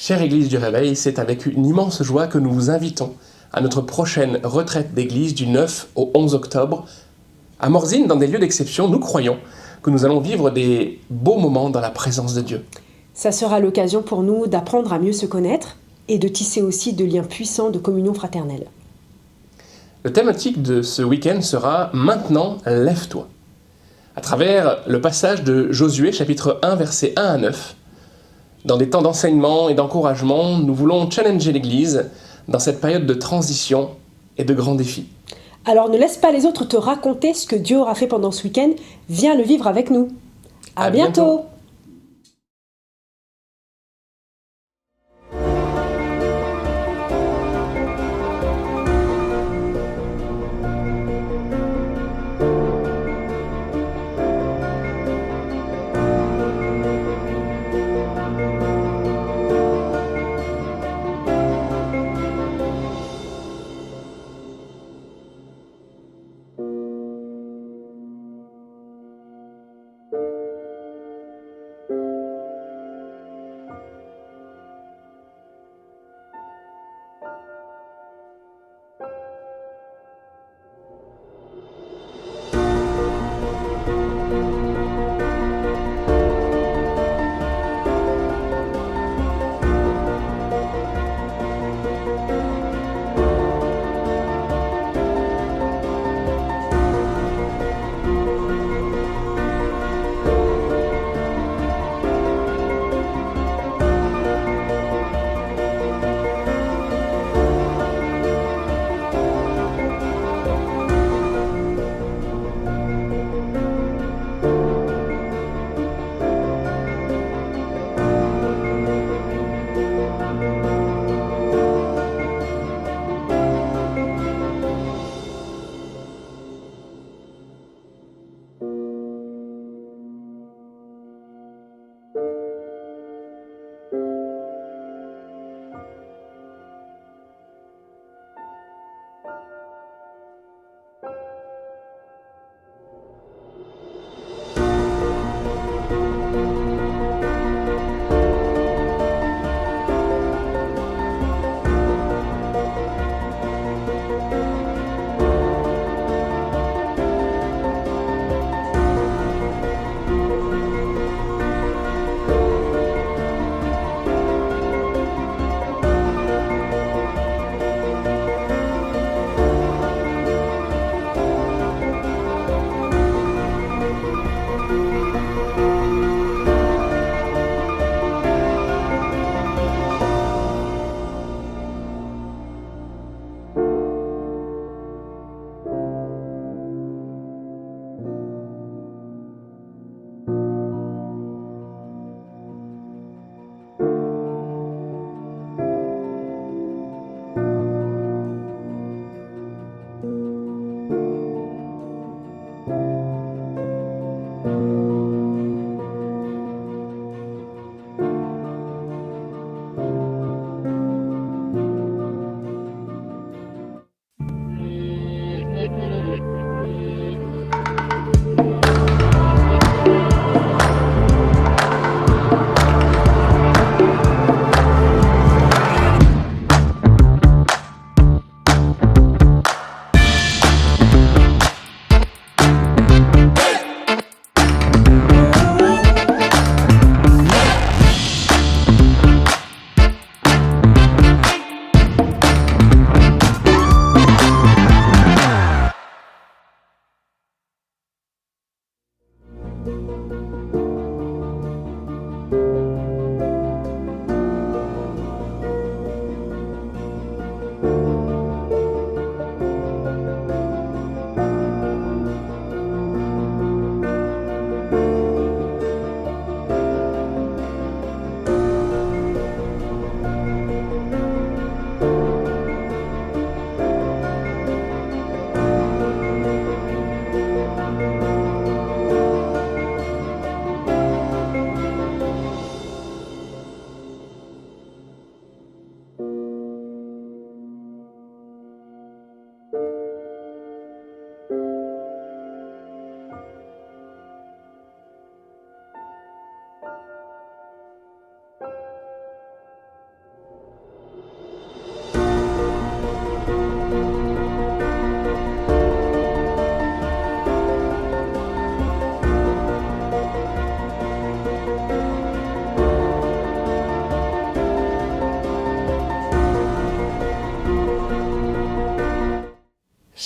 Chère Église du Réveil, c'est avec une immense joie que nous vous invitons à notre prochaine retraite d'église du 9 au 11 octobre. À Morzine, dans des lieux d'exception, nous croyons que nous allons vivre des beaux moments dans la présence de Dieu. Ça sera l'occasion pour nous d'apprendre à mieux se connaître et de tisser aussi de liens puissants de communion fraternelle. Le thématique de ce week-end sera « Maintenant, lève-toi ». À travers le passage de Josué, chapitre 1, versets 1 à 9, dans des temps d'enseignement et d'encouragement, nous voulons challenger l'Église dans cette période de transition et de grands défis. Alors ne laisse pas les autres te raconter ce que Dieu aura fait pendant ce week-end, viens le vivre avec nous. À bientôt.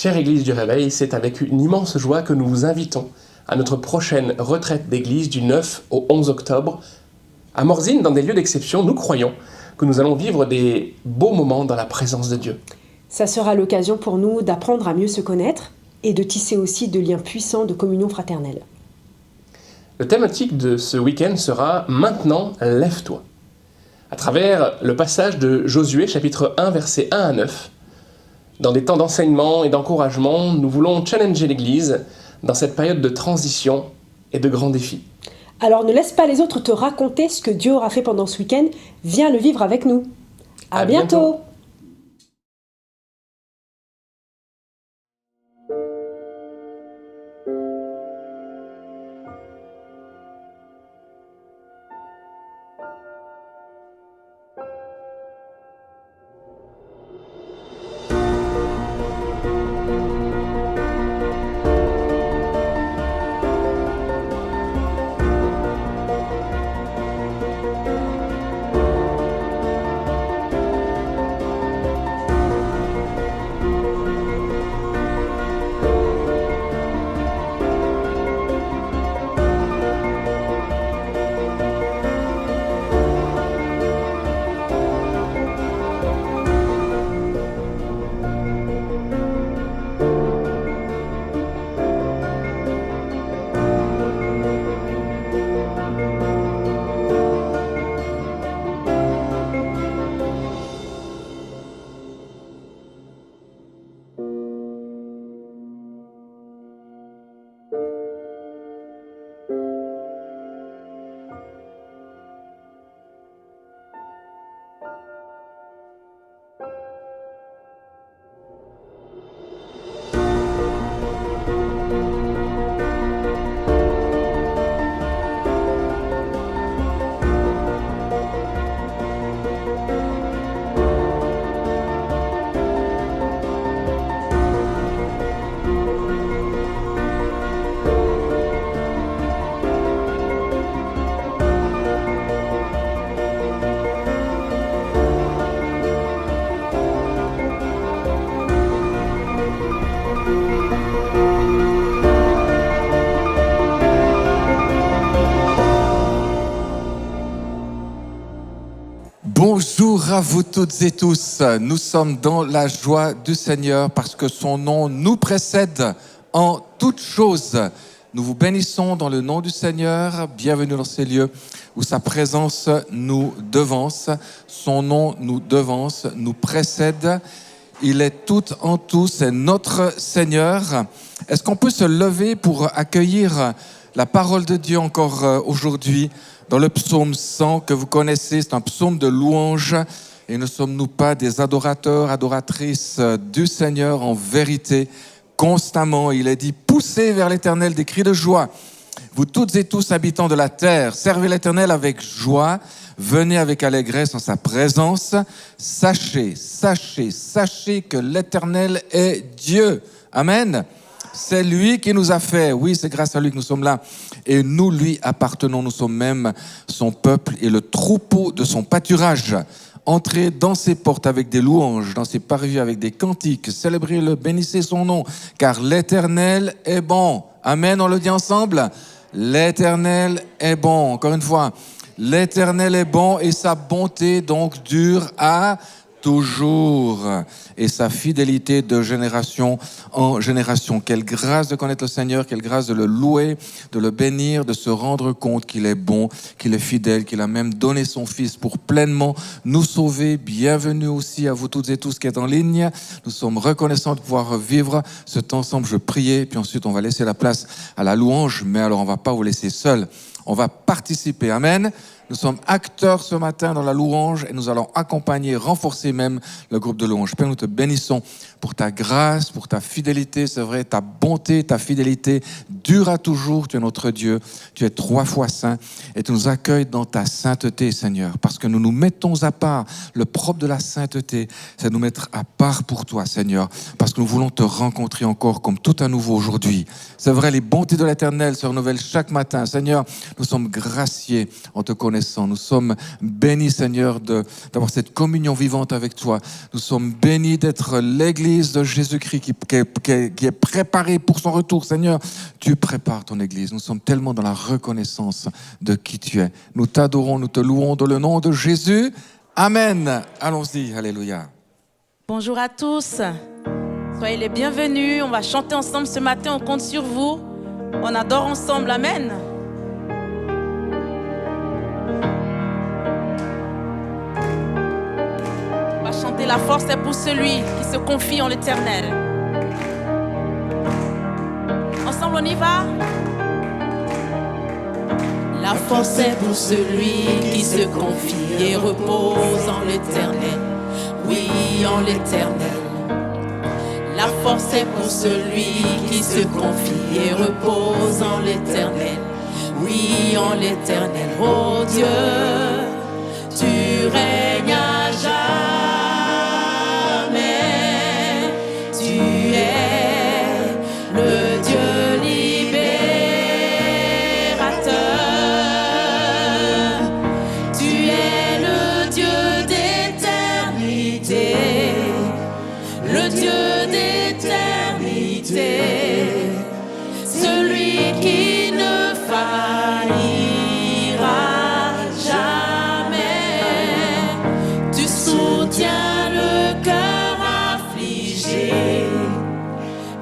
Chère Église du Réveil, c'est avec une immense joie que nous vous invitons à notre prochaine retraite d'église du 9 au 11 octobre. À Morzine, dans des lieux d'exception, nous croyons que nous allons vivre des beaux moments dans la présence de Dieu. Ça sera l'occasion pour nous d'apprendre à mieux se connaître et de tisser aussi de liens puissants de communion fraternelle. Le thématique de ce week-end sera « Maintenant, lève-toi ». À travers le passage de Josué, chapitre 1, versets 1 à 9, dans des temps d'enseignement et d'encouragement, nous voulons challenger l'Église dans cette période de transition et de grands défis. Alors ne laisse pas les autres te raconter ce que Dieu aura fait pendant ce week-end, viens le vivre avec nous. À bientôt. Bonjour à vous toutes et tous. Nous sommes dans la joie du Seigneur parce que son nom nous précède en toutes choses. Nous vous bénissons dans le nom du Seigneur. Bienvenue dans ces lieux où sa présence nous devance. Son nom nous devance, nous précède. Il est tout en tout, c'est notre Seigneur. Est-ce qu'on peut se lever pour accueillir la parole de Dieu encore aujourd'hui dans le psaume 100 que vous connaissez? C'est un psaume de louange. Et ne sommes-nous pas des adorateurs, adoratrices du Seigneur en vérité? Constamment, il est dit, poussez vers l'Éternel des cris de joie. Vous toutes et tous habitants de la terre, servez l'Éternel avec joie. Venez avec allégresse en sa présence. Sachez que l'Éternel est Dieu. Amen. C'est lui qui nous a fait. Oui, c'est grâce à lui que nous sommes là. Et nous lui appartenons. Nous sommes même son peuple et le troupeau de son pâturage. Entrez dans ses portes avec des louanges, dans ses parvis avec des cantiques. Célébrez-le, bénissez son nom, car l'Éternel est bon. Amen, on le dit ensemble. L'Éternel est bon. Encore une fois, l'Éternel est bon et sa bonté donc dure à toujours, et sa fidélité de génération en génération. Quelle grâce de connaître le Seigneur, quelle grâce de le louer, de le bénir, de se rendre compte qu'il est bon, qu'il est fidèle, qu'il a même donné son Fils pour pleinement nous sauver. Bienvenue aussi à vous toutes et tous qui êtes en ligne. Nous sommes reconnaissants de pouvoir vivre ce temps ensemble. Je priais, puis ensuite on va laisser la place à la louange, mais alors on va pas vous laisser seul. On va participer. Amen. Nous sommes acteurs ce matin dans la louange et nous allons accompagner, renforcer même le groupe de louange. Père, nous te bénissons pour ta grâce, pour ta fidélité. C'est vrai, ta bonté, ta fidélité dure à toujours. Tu es notre Dieu. Tu es 3 fois saint et tu nous accueilles dans ta sainteté, Seigneur. Parce que nous nous mettons à part. Le propre de la sainteté, c'est de nous mettre à part pour toi, Seigneur. Parce que nous voulons te rencontrer encore comme tout à nouveau aujourd'hui. C'est vrai, les bontés de l'Éternel se renouvellent chaque matin. Seigneur, nous sommes graciés en te connaissant. reconnaissants. Nous sommes bénis, Seigneur, d'avoir cette communion vivante avec toi. Nous sommes bénis d'être l'Église de Jésus-Christ qui est préparée pour son retour. Seigneur, tu prépares ton Église. Nous sommes tellement dans la reconnaissance de qui tu es. Nous t'adorons, nous te louons dans le nom de Jésus. Amen. Allons-y. Alléluia. Bonjour à tous. Soyez les bienvenus. On va chanter ensemble ce matin. On compte sur vous. On adore ensemble. Amen. On va chanter la force est pour celui qui se confie en l'Éternel. Ensemble, on y va. La force est pour celui qui se confie et repose en l'Éternel. Oui, en l'Éternel. La force est pour celui qui se confie et repose en l'Éternel. Oui, en l'Éternel. Oh Dieu, tu règnes à jamais. Tu es le Dieu libérateur. Tu es le Dieu d'éternité. Le Dieu celui qui ne faillira jamais. Tu soutiens le cœur affligé,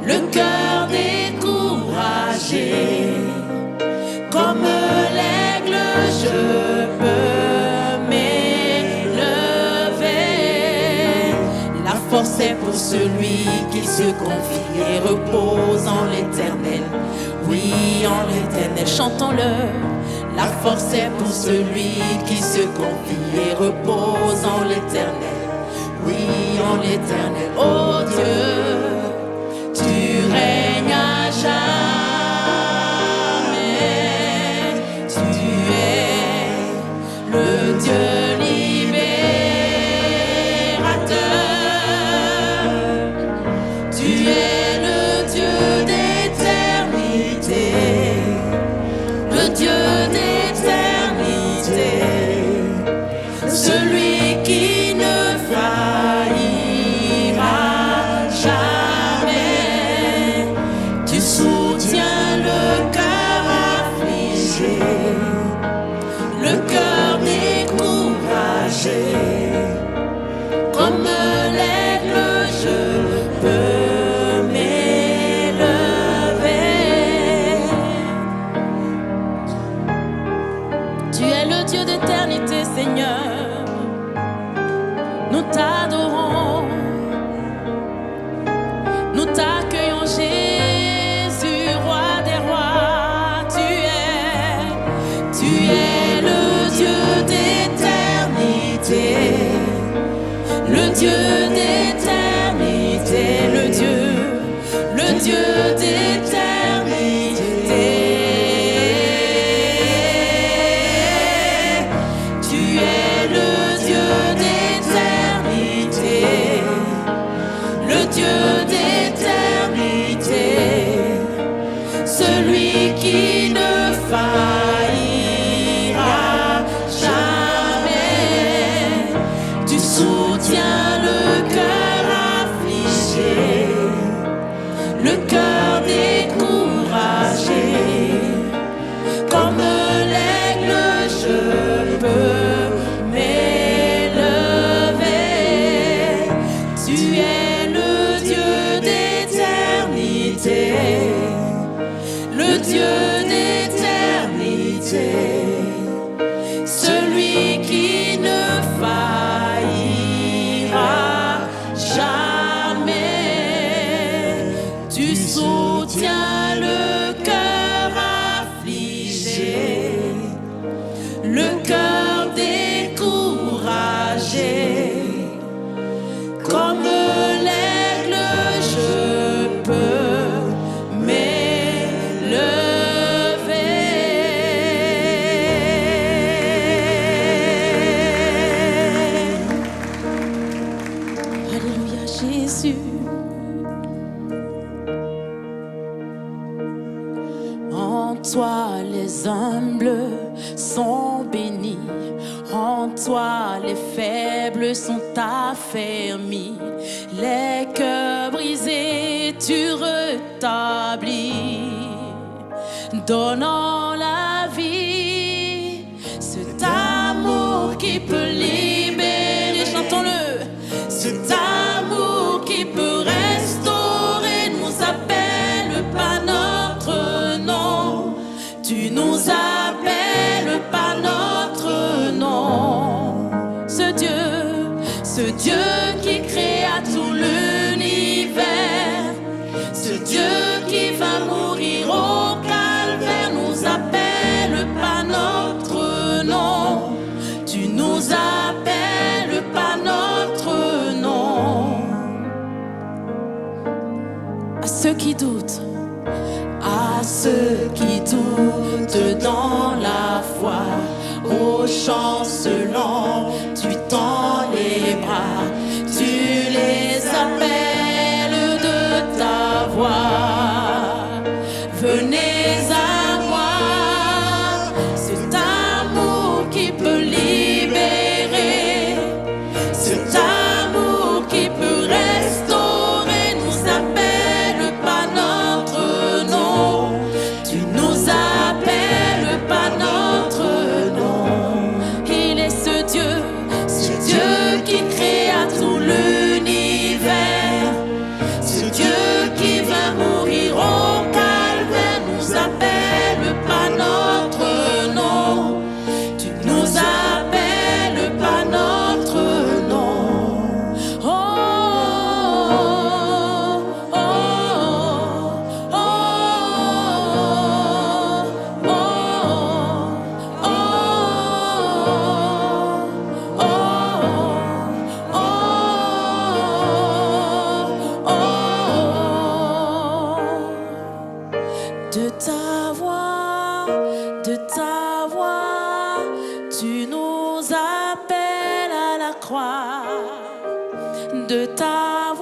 le cœur découragé. Comme l'aigle, je peux m'élever. La force est pour celui qui se confie et repose en l'Éternel. Oui, en l'Éternel, chantons-le. La force est pour celui qui se confie et repose en l'Éternel. Oui, en l'Éternel. Oh Dieu, tu règnes à jamais. Tu es le Dieu libérateur. Tu es le Dieu d'éternité, le Dieu d'éternité, celui qui ne faillira jamais. Tu soutiens le cœur affligé, le cœur découragé. Comme l'aigle, je peux m'élever. Tu es le Dieu d'éternité, Seigneur. Nous t'adorons. Nous t'accueillons, Jésus, roi des rois. Tu es le Dieu d'éternité. Le Dieu d'éternité, le Dieu d'éternité. Tu es le Dieu d'éternité, le Dieu d'éternité, celui qui ne faillira jamais. Tu soutiens le cœur affligé, le cœur découragé. Comme l'aigle, je peux m'élever. Tu es le Dieu d'éternité, le Dieu d'éternité, celui qui ne faillira jamais. Tu soutiens le cœur affligé, le cœur découragé. Comme l'aigle, je peux m'élever. Alléluia, Jésus. En toi, les humbles sont béni. En toi, les faibles sont affermis. Les cœurs brisés, tu rétablis. Donnant la vie, cet amour qui peut libérer, chantons-le. Cet amour qui peut restaurer, nous appelle pas notre nom. Tu nous appelles pas notre nom. Ce Dieu qui créa tout l'univers, ce Dieu qui va mourir au calvaire, nous appelle pas notre nom. Tu nous appelles pas notre nom. À ceux qui doutent, à ceux qui doutent dans la foi, aux chancelants, tu tends les bras, tu les appelles de ta voix. Venez à moi, cet amour qui peut libérer, cet amour qui peut restaurer, nous appelle pas notre nom. Tu nous appelles pas notre nom. Il est ce Dieu qui créa tout l'univers, ce Dieu qui va mourir au calvaire, nous appelle pas notre nom. Tu nous appelles pas notre nom. Oh, oh, oh, oh, oh, oh, de ta voix, tu nous appelles à la croix. De ta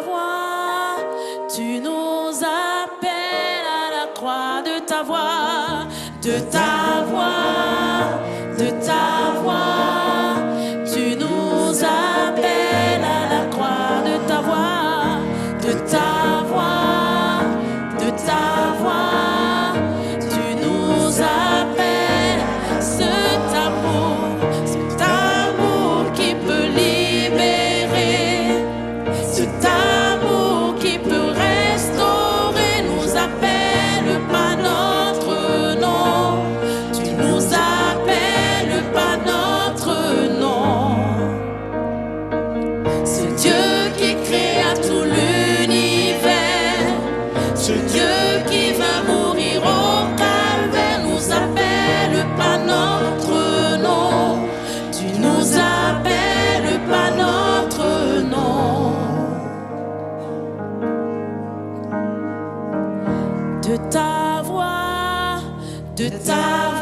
voix, tu nous appelles à la croix. De ta voix, tu nous appelles à la croix. De ta voix, tu nous appelles. Cet amour qui peut libérer, cet amour qui peut restaurer, nous appelle pas notre nom. Tu nous appelles pas notre nom. Ce Dieu qui créa tout l'univers, ce Dieu qui va mourir au calvaire, nous appelle pas notre nom. Tu nous appelles pas notre nom. De ta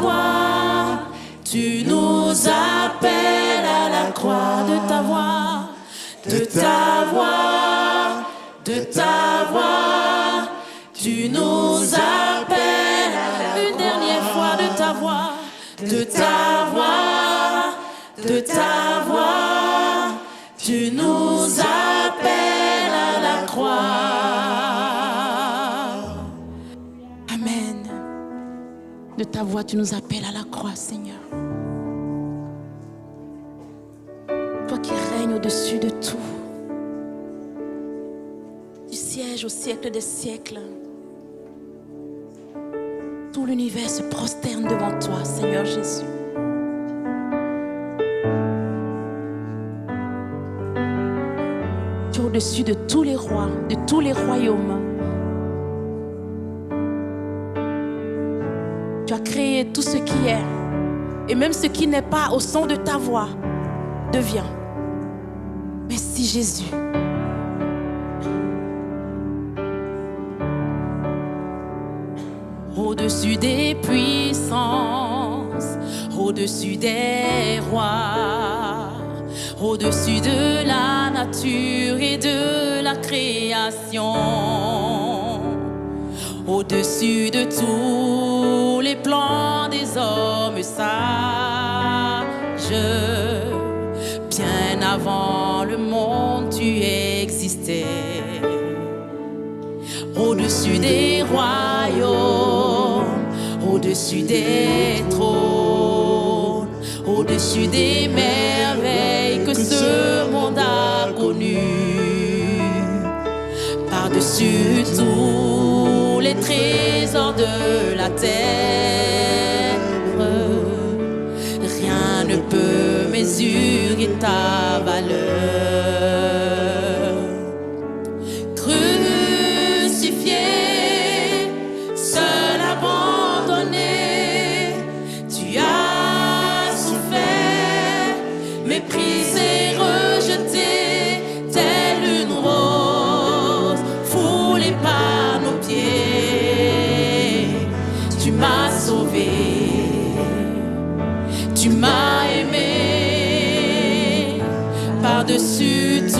voix, tu nous appelles à la croix. De ta voix, tu nous appelles. Une dernière fois, de ta voix, tu nous appelles à la croix. Amen. De ta voix, tu nous appelles à la croix, Seigneur. Toi qui règnes au-dessus de tout, tu sièges au siècle des siècles. Tout l'univers se prosterne devant toi, Seigneur Jésus. Tu es au-dessus de tous les rois, de tous les royaumes. Tu as créé tout ce qui est, et même ce qui n'est pas au son de ta voix devient. Merci Jésus. Au-dessus des puissances, au-dessus des rois, au-dessus de la nature et de la création, au-dessus de tout tous les plans des hommes sages. Bien avant le monde, tu existais. Au-dessus des royaumes, au-dessus des trônes, au-dessus des merveilles que ce monde a connues, par-dessus tous les trésors de la terre, rien ne peut mesurer ta valeur. Crucifié, seul abandonné, tu as souffert, méprisé, rejeté, telle une rose foulée par nos pieds. Tu m'as sauvé, tu m'as aimé par-dessus tout.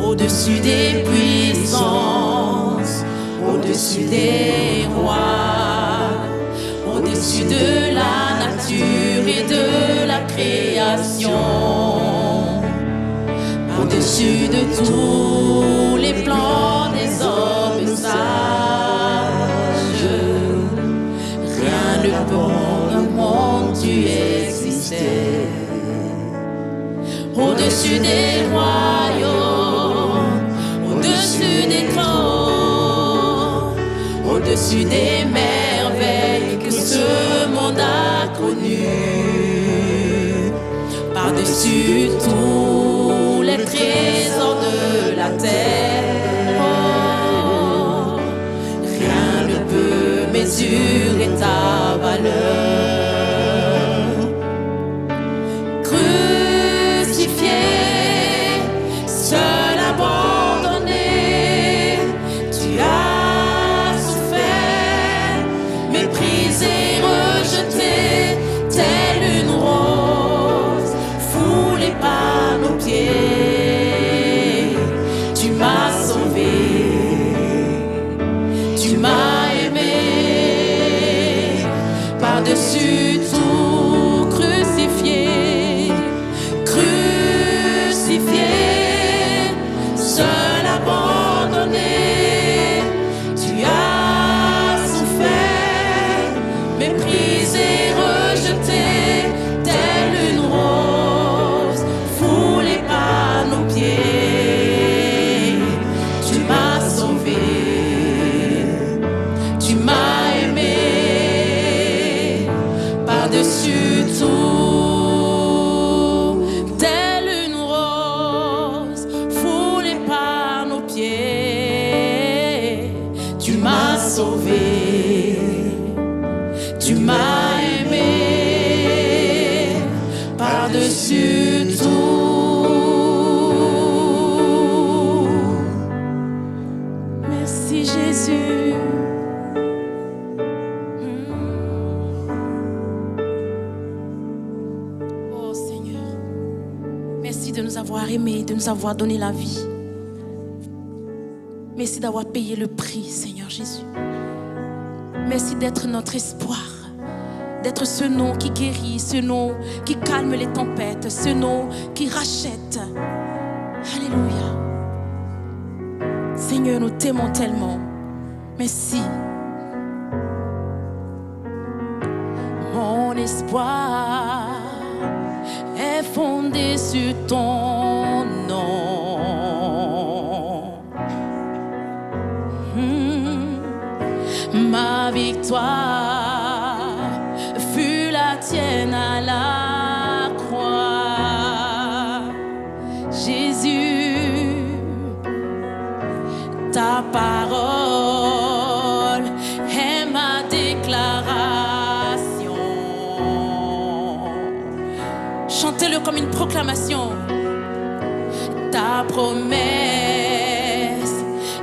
Au-dessus des puissances, au-dessus des rois, au-dessus de la nature et de la création, au-dessus de tous les plans des hommes sages, rien ne peut dans le monde, tu existais. Au-dessus des royaumes, au-dessus des trônes, au-dessus des merveilles que ce monde a connues, par-dessus tous les trésors de la terre, oh, rien ne peut mesurer ta valeur. Crucifié, seul abandonné, tu as souffert, méprisé, rejeté, telle une rose foulée par nos pieds. Tu m'as sauvé, tu m'as aimé par-dessus tout. Crucifié, crucifié, seul abandonné, tu as souffert, méprisé, rejeté, telle une rose foulée par nos pieds. Tu m'as sauvé, tu m'as aimé par-dessus tout, telle une rose foulée par nos pieds. Tu m'as sauvé, tu m'as aimé par-dessus tout. Merci Jésus. Oh Seigneur, merci de nous avoir aimés, de nous avoir donné la vie. Merci d'avoir payé le prix, Seigneur Jésus. Merci d'être notre espoir, d'être ce nom qui guérit, ce nom qui calme les tempêtes, ce nom qui rachète. Alléluia. Seigneur, nous t'aimons tellement. Merci. Mon espoir est fondé sur ton nom. Ma victoire fut la tienne à la croix. Jésus, ta parole est ma déclaration. Chantez-le comme une proclamation. Ta promesse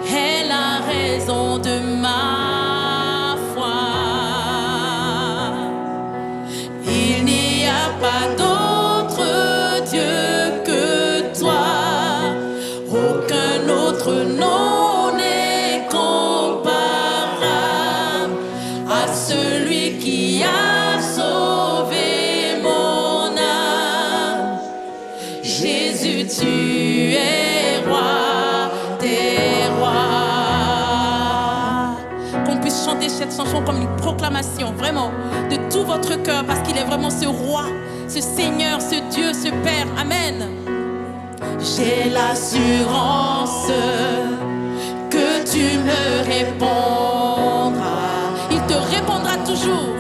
est la raison de ma foi. Il n'y a pas d'autre Dieu que toi. Aucun autre nom tu es roi des rois. Qu'on puisse chanter cette chanson comme une proclamation, vraiment, de tout votre cœur, parce qu'il est vraiment ce roi, ce Seigneur, ce Dieu, ce Père. Amen. J'ai l'assurance que tu me répondras. Il te répondra toujours.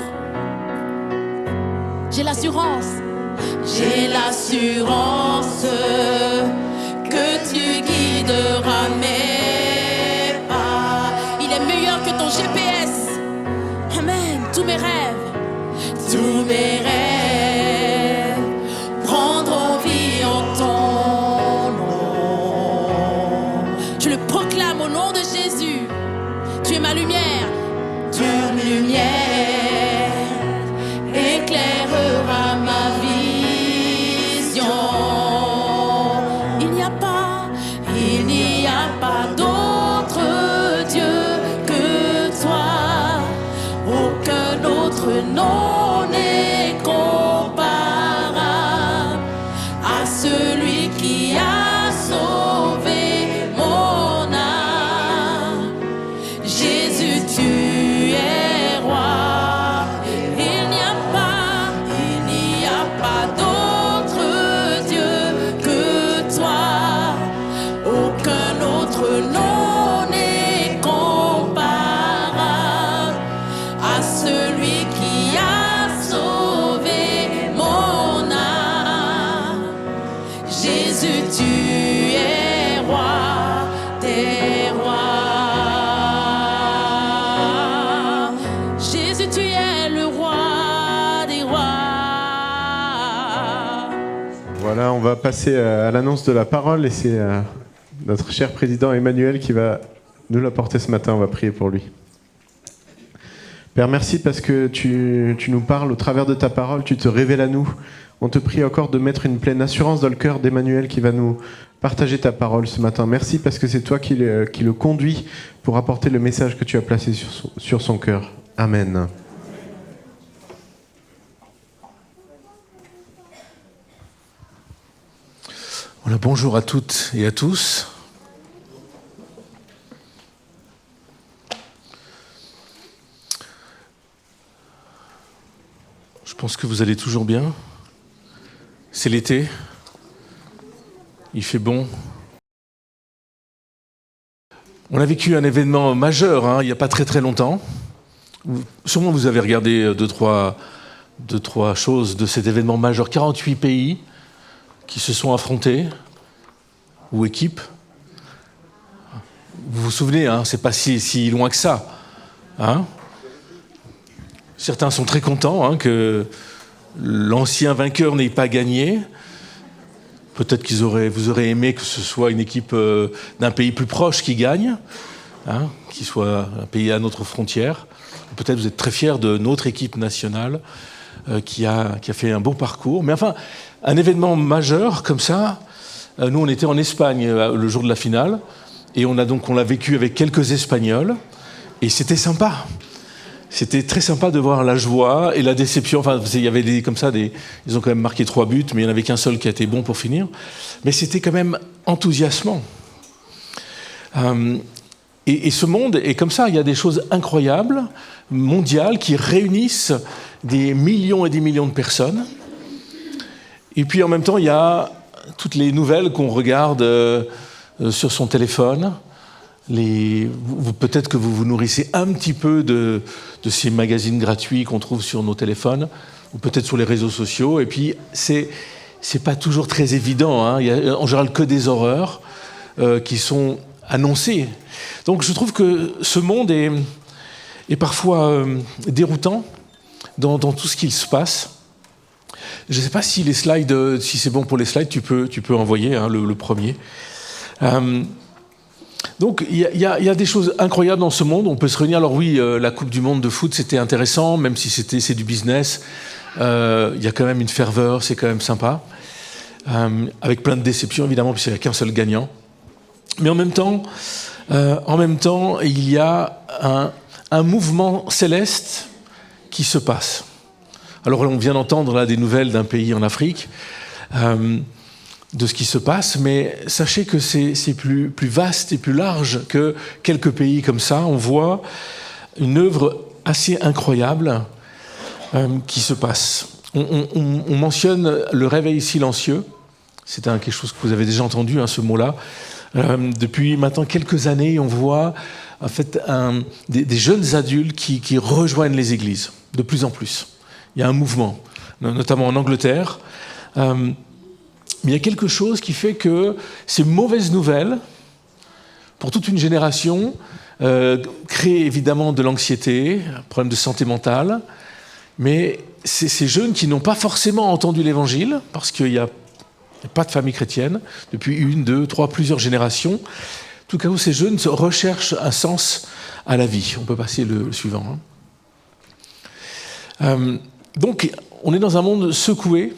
J'ai l'assurance que tu guideras mes pas. Il est meilleur que ton GPS. Amen. Tous mes rêves prendront vie en ton nom. Je le proclame au nom de Jésus. Tu es ma lumière. Éclairera ma vision. Il n'y a pas d'autre Dieu que toi. Aucun autre nom n'est comparable à celui qui a sauvé mon âme. Jésus, tu es roi. Il n'y a pas d'autre Dieu que toi. Aucun autre nom n'est comparable à celui qui a sauvé mon âme. Jésus, tu es roi des rois. Jésus, tu es le roi des rois. Voilà, on va passer à l'annonce de la parole et c'est notre cher président Emmanuel qui va nous l'apporter ce matin. On va prier pour lui. Père, merci parce que tu nous parles au travers de ta parole, tu te révèles à nous. On te prie encore de mettre une pleine assurance dans le cœur d'Emmanuel qui va nous partager ta parole ce matin. Merci parce que c'est toi qui le conduis pour apporter le message que tu as placé sur son cœur. Amen. Voilà, bonjour à toutes et à tous. Je pense que vous allez toujours bien. C'est l'été. Il fait bon. On a vécu un événement majeur il n'y a pas très très longtemps. Sûrement vous avez regardé deux, trois choses de cet événement majeur. 48 pays qui se sont affrontés, ou équipes. Vous vous souvenez, c'est pas si loin que ça. Certains sont très contents que l'ancien vainqueur n'ait pas gagné. Peut-être vous auraient aimé que ce soit une équipe d'un pays plus proche qui gagne, qui soit un pays à notre frontière. Peut-être vous êtes très fiers de notre équipe nationale qui a fait un beau parcours. Mais enfin, un événement majeur comme ça, nous on était en Espagne le jour de la finale, et on l'a vécu avec quelques Espagnols, et c'était sympa. C'était très sympa de voir la joie et la déception. Enfin, il y avait ils ont quand même marqué 3 buts, mais il n'y en avait qu'un seul qui a été bon pour finir. Mais c'était quand même enthousiasmant. Et ce monde est comme ça. Il y a des choses incroyables, mondiales, qui réunissent des millions et des millions de personnes. Et puis en même temps, il y a toutes les nouvelles qu'on regarde sur son téléphone. Peut-être que vous vous nourrissez un petit peu de ces magazines gratuits qu'on trouve sur nos téléphones, ou peut-être sur les réseaux sociaux. Et puis, c'est pas toujours très évident. Il y a en général que des horreurs qui sont annoncées. Donc je trouve que ce monde est parfois déroutant dans tout ce qu'il se passe. Je ne sais pas si les slides, si c'est bon pour les slides, tu peux envoyer le premier. Donc il y a des choses incroyables dans ce monde. On peut se réunir. Alors oui, la Coupe du Monde de foot, c'était intéressant, même si c'est du business. Il y a quand même une ferveur, c'est quand même sympa. Avec plein de déceptions, évidemment, puisqu'il n'y a qu'un seul gagnant. Mais en même temps, il y a un mouvement céleste qui se passe. Alors on vient d'entendre là des nouvelles d'un pays en Afrique. de ce qui se passe, mais sachez que c'est plus vaste et plus large que quelques pays comme ça. On voit une œuvre assez incroyable qui se passe. On mentionne le réveil silencieux. C'est quelque chose que vous avez déjà entendu, ce mot-là. Depuis maintenant quelques années, on voit en fait des jeunes adultes qui rejoignent les églises, de plus en plus. Il y a un mouvement, notamment en Angleterre. Mais il y a quelque chose qui fait que ces mauvaises nouvelles, pour toute une génération, créent évidemment de l'anxiété, un problème de santé mentale. Mais ces jeunes qui n'ont pas forcément entendu l'Évangile, parce qu'il n'y a pas de famille chrétienne, depuis 1, 2, 3, plusieurs générations, en tout cas où ces jeunes recherchent un sens à la vie. On peut passer le suivant. Donc, on est dans un monde secoué,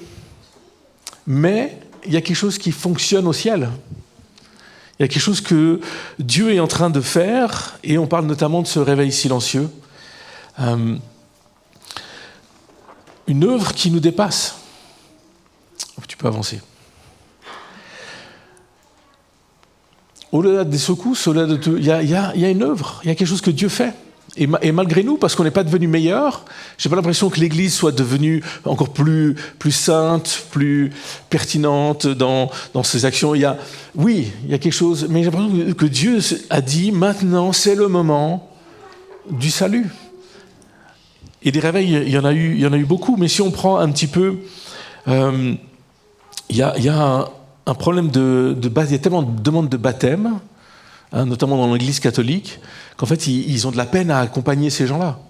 mais il y a quelque chose qui fonctionne au ciel. Il y a quelque chose que Dieu est en train de faire, et on parle notamment de ce réveil silencieux. Une œuvre qui nous dépasse. Tu peux avancer. Au-delà des secousses, au-delà de tout, il y a une œuvre, il y a quelque chose que Dieu fait. Et malgré nous, parce qu'on n'est pas devenu meilleur, j'ai pas l'impression que l'Église soit devenue encore plus sainte, plus pertinente dans ses actions. Il y a quelque chose, mais j'ai l'impression que Dieu a dit maintenant, c'est le moment du salut. Et des réveils, il y en a eu beaucoup. Mais si on prend un petit peu, il y a un problème de base. Il y a tellement de demandes de baptême, notamment dans l'Église catholique, qu'en fait, ils ont de la peine à accompagner ces gens-là.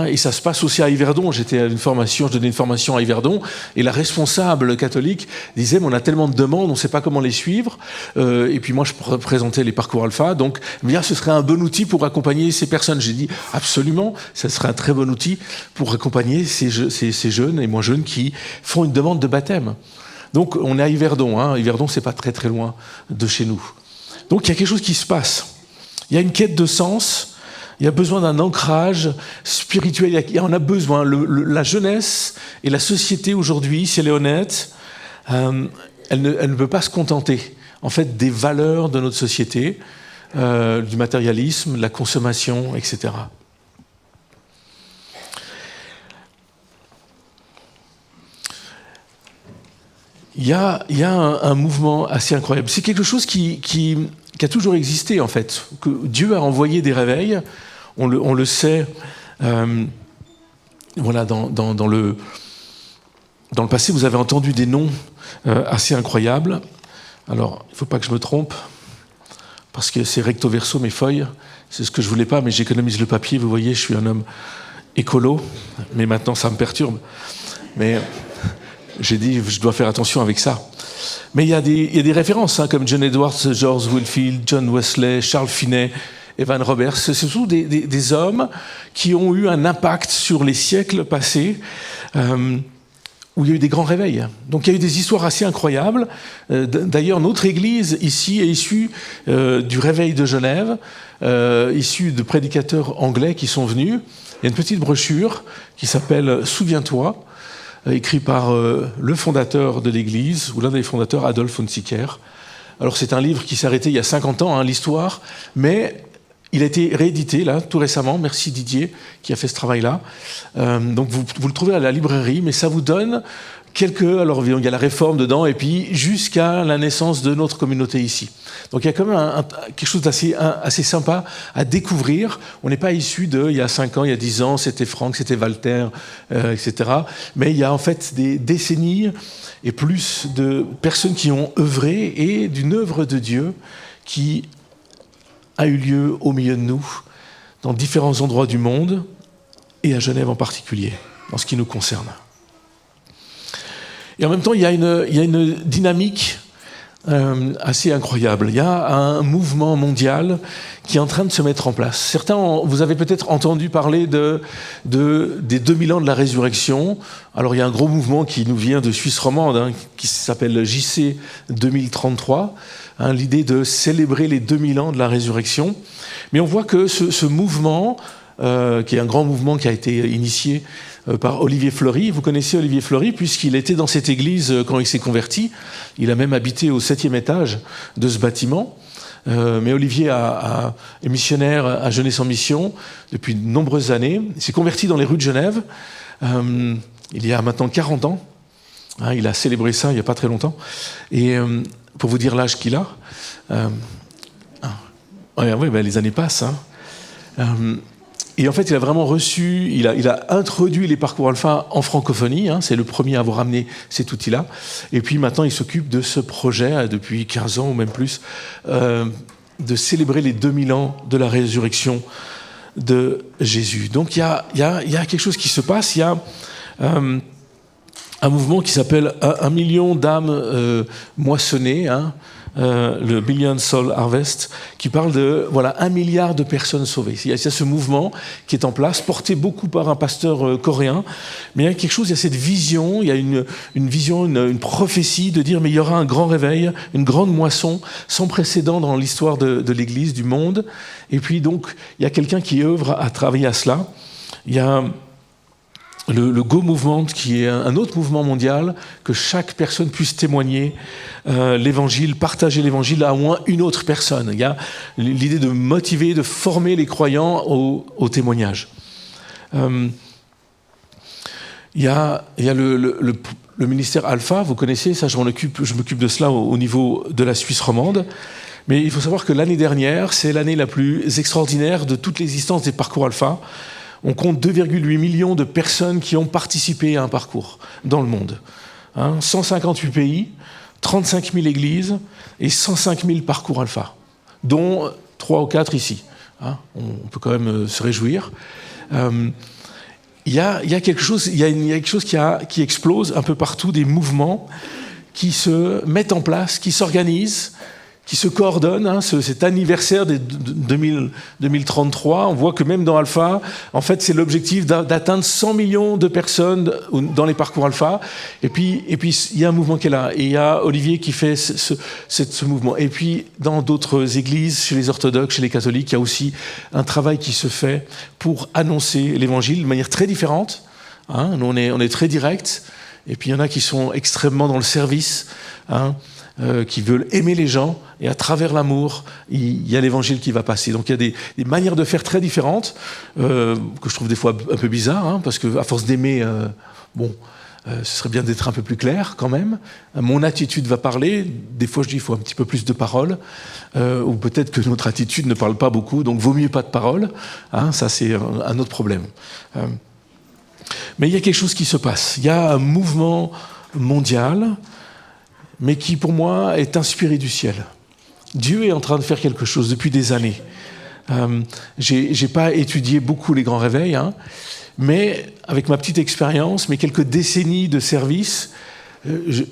Et ça se passe aussi à Yverdon. Je donnais une formation à Yverdon, et la responsable catholique disait, mais on a tellement de demandes, on ne sait pas comment les suivre. Et puis moi, je présentais les parcours alpha, donc bien, ce serait un bon outil pour accompagner ces personnes. J'ai dit, absolument, ça serait un très bon outil pour accompagner ces jeunes et moins jeunes qui font une demande de baptême. Donc, on est à Yverdon. Yverdon, c'est pas très très loin de chez nous. Donc, il y a quelque chose qui se passe. Il y a une quête de sens. Il y a besoin d'un ancrage spirituel. On a besoin. La jeunesse et la société aujourd'hui, si elle est honnête, elle ne peut pas se contenter en fait des valeurs de notre société, du matérialisme, de la consommation, etc. Il y a un mouvement assez incroyable. C'est quelque chose qui a toujours existé, en fait. Que Dieu a envoyé des réveils. On le sait, voilà, dans le passé, vous avez entendu des noms assez incroyables. Alors, il ne faut pas que je me trompe, parce que c'est recto verso mes feuilles. C'est ce que je ne voulais pas, mais j'économise le papier. Vous voyez, je suis un homme écolo, mais maintenant, ça me perturbe. Mais j'ai dit, je dois faire attention avec ça. Mais il y a des références, comme John Edwards, George Whitefield, John Wesley, Charles Finney, Evan Roberts. C'est surtout des hommes qui ont eu un impact sur les siècles passés, où il y a eu des grands réveils. Donc il y a eu des histoires assez incroyables. D'ailleurs, notre église ici est issue du réveil de Genève, issue de prédicateurs anglais qui sont venus. Il y a une petite brochure qui s'appelle « Souviens-toi », écrit par le fondateur de l'église, ou l'un des fondateurs, Adolphe Hunziker. Alors c'est un livre qui s'est arrêté il y a 50 ans, l'histoire, mais il a été réédité là tout récemment. Merci Didier qui a fait ce travail-là. Donc vous le trouvez à la librairie, mais ça vous donne alors il y a la réforme dedans, et puis jusqu'à la naissance de notre communauté ici. Donc il y a quand même quelque chose assez sympa à découvrir. On n'est pas issu il y a 5 ans, il y a 10 ans, c'était Franck, c'était Walter, etc. Mais il y a en fait des décennies et plus de personnes qui ont œuvré, et d'une œuvre de Dieu qui a eu lieu au milieu de nous, dans différents endroits du monde, et à Genève en particulier, en ce qui nous concerne. Et en même temps, il y a une dynamique assez incroyable. Il y a un mouvement mondial qui est en train de se mettre en place. Certains, vous avez peut-être entendu parler des 2000 ans de la résurrection. Alors il y a un gros mouvement qui nous vient de Suisse romande, qui s'appelle JC 2033, l'idée de célébrer les 2000 ans de la résurrection. Mais on voit que ce mouvement, qui est un grand mouvement qui a été initié par Olivier Fleury. Vous connaissez Olivier Fleury puisqu'il était dans cette église quand il s'est converti. Il a même habité au 7e étage de ce bâtiment. Mais Olivier est missionnaire à Jeunesse en Mission depuis de nombreuses années. Il s'est converti dans les rues de Genève il y a maintenant 40 ans. Il a célébré ça il n'y a pas très longtemps. Et pour vous dire l'âge qu'il a, les années passent. Et en fait, il a vraiment reçu, il a introduit les parcours alpha en francophonie. C'est le premier à avoir amené cet outil-là. Et puis maintenant, il s'occupe de ce projet, depuis 15 ans ou même plus, de célébrer les 2000 ans de la résurrection de Jésus. Donc il y a quelque chose qui se passe. Il y a un mouvement qui s'appelle 1 million d'âmes moissonnées, le Billion Soul Harvest, qui parle de 1 milliard de personnes sauvées. Il y a ce mouvement qui est en place, porté beaucoup par un pasteur coréen, mais il y a quelque chose, il y a cette vision, il y a une vision, une prophétie de dire mais il y aura un grand réveil, une grande moisson sans précédent dans l'histoire de l'Église, du monde. Et puis donc il y a quelqu'un qui œuvre à travailler à cela. Il y a le Go Movement, qui est un autre mouvement mondial, que chaque personne puisse témoigner l'évangile, partager l'évangile à au moins une autre personne. Il y a l'idée de motiver, de former les croyants au témoignage. Il y a le ministère Alpha, vous connaissez, ça je m'occupe de cela au niveau de la Suisse romande. Mais il faut savoir que l'année dernière, c'est l'année la plus extraordinaire de toute l'existence des parcours Alpha. On compte 2,8 millions de personnes qui ont participé à un parcours dans le monde. 158 pays, 35 000 églises et 105 000 parcours alpha, dont 3 ou 4 ici. On peut quand même se réjouir. Il y a quelque chose qui explose un peu partout, des mouvements qui se mettent en place, qui s'organisent, qui se coordonnent. Cet anniversaire de 2033, on voit que même dans Alpha, en fait, c'est l'objectif d'atteindre 100 millions de personnes dans les parcours Alpha. Et puis il y a un mouvement qui est là. Et il y a Olivier qui fait ce mouvement. Et puis, dans d'autres églises, chez les orthodoxes, chez les catholiques, il y a aussi un travail qui se fait pour annoncer l'évangile de manière très différente. Nous, on est très direct. Et puis, il y en a qui sont extrêmement dans le service, qui veulent aimer les gens, et à travers l'amour, il y a l'évangile qui va passer. Donc il y a des manières de faire très différentes, que je trouve des fois un peu bizarres, parce qu'à force d'aimer, ce serait bien d'être un peu plus clair quand même. Mon attitude va parler, des fois je dis il faut un petit peu plus de paroles, ou peut-être que notre attitude ne parle pas beaucoup, donc vaut mieux pas de paroles, ça c'est un autre problème. Mais il y a quelque chose qui se passe, il y a un mouvement mondial, mais qui, pour moi, est inspiré du ciel. Dieu est en train de faire quelque chose depuis des années. J'ai pas étudié beaucoup les grands réveils, mais avec ma petite expérience, mes quelques décennies de service,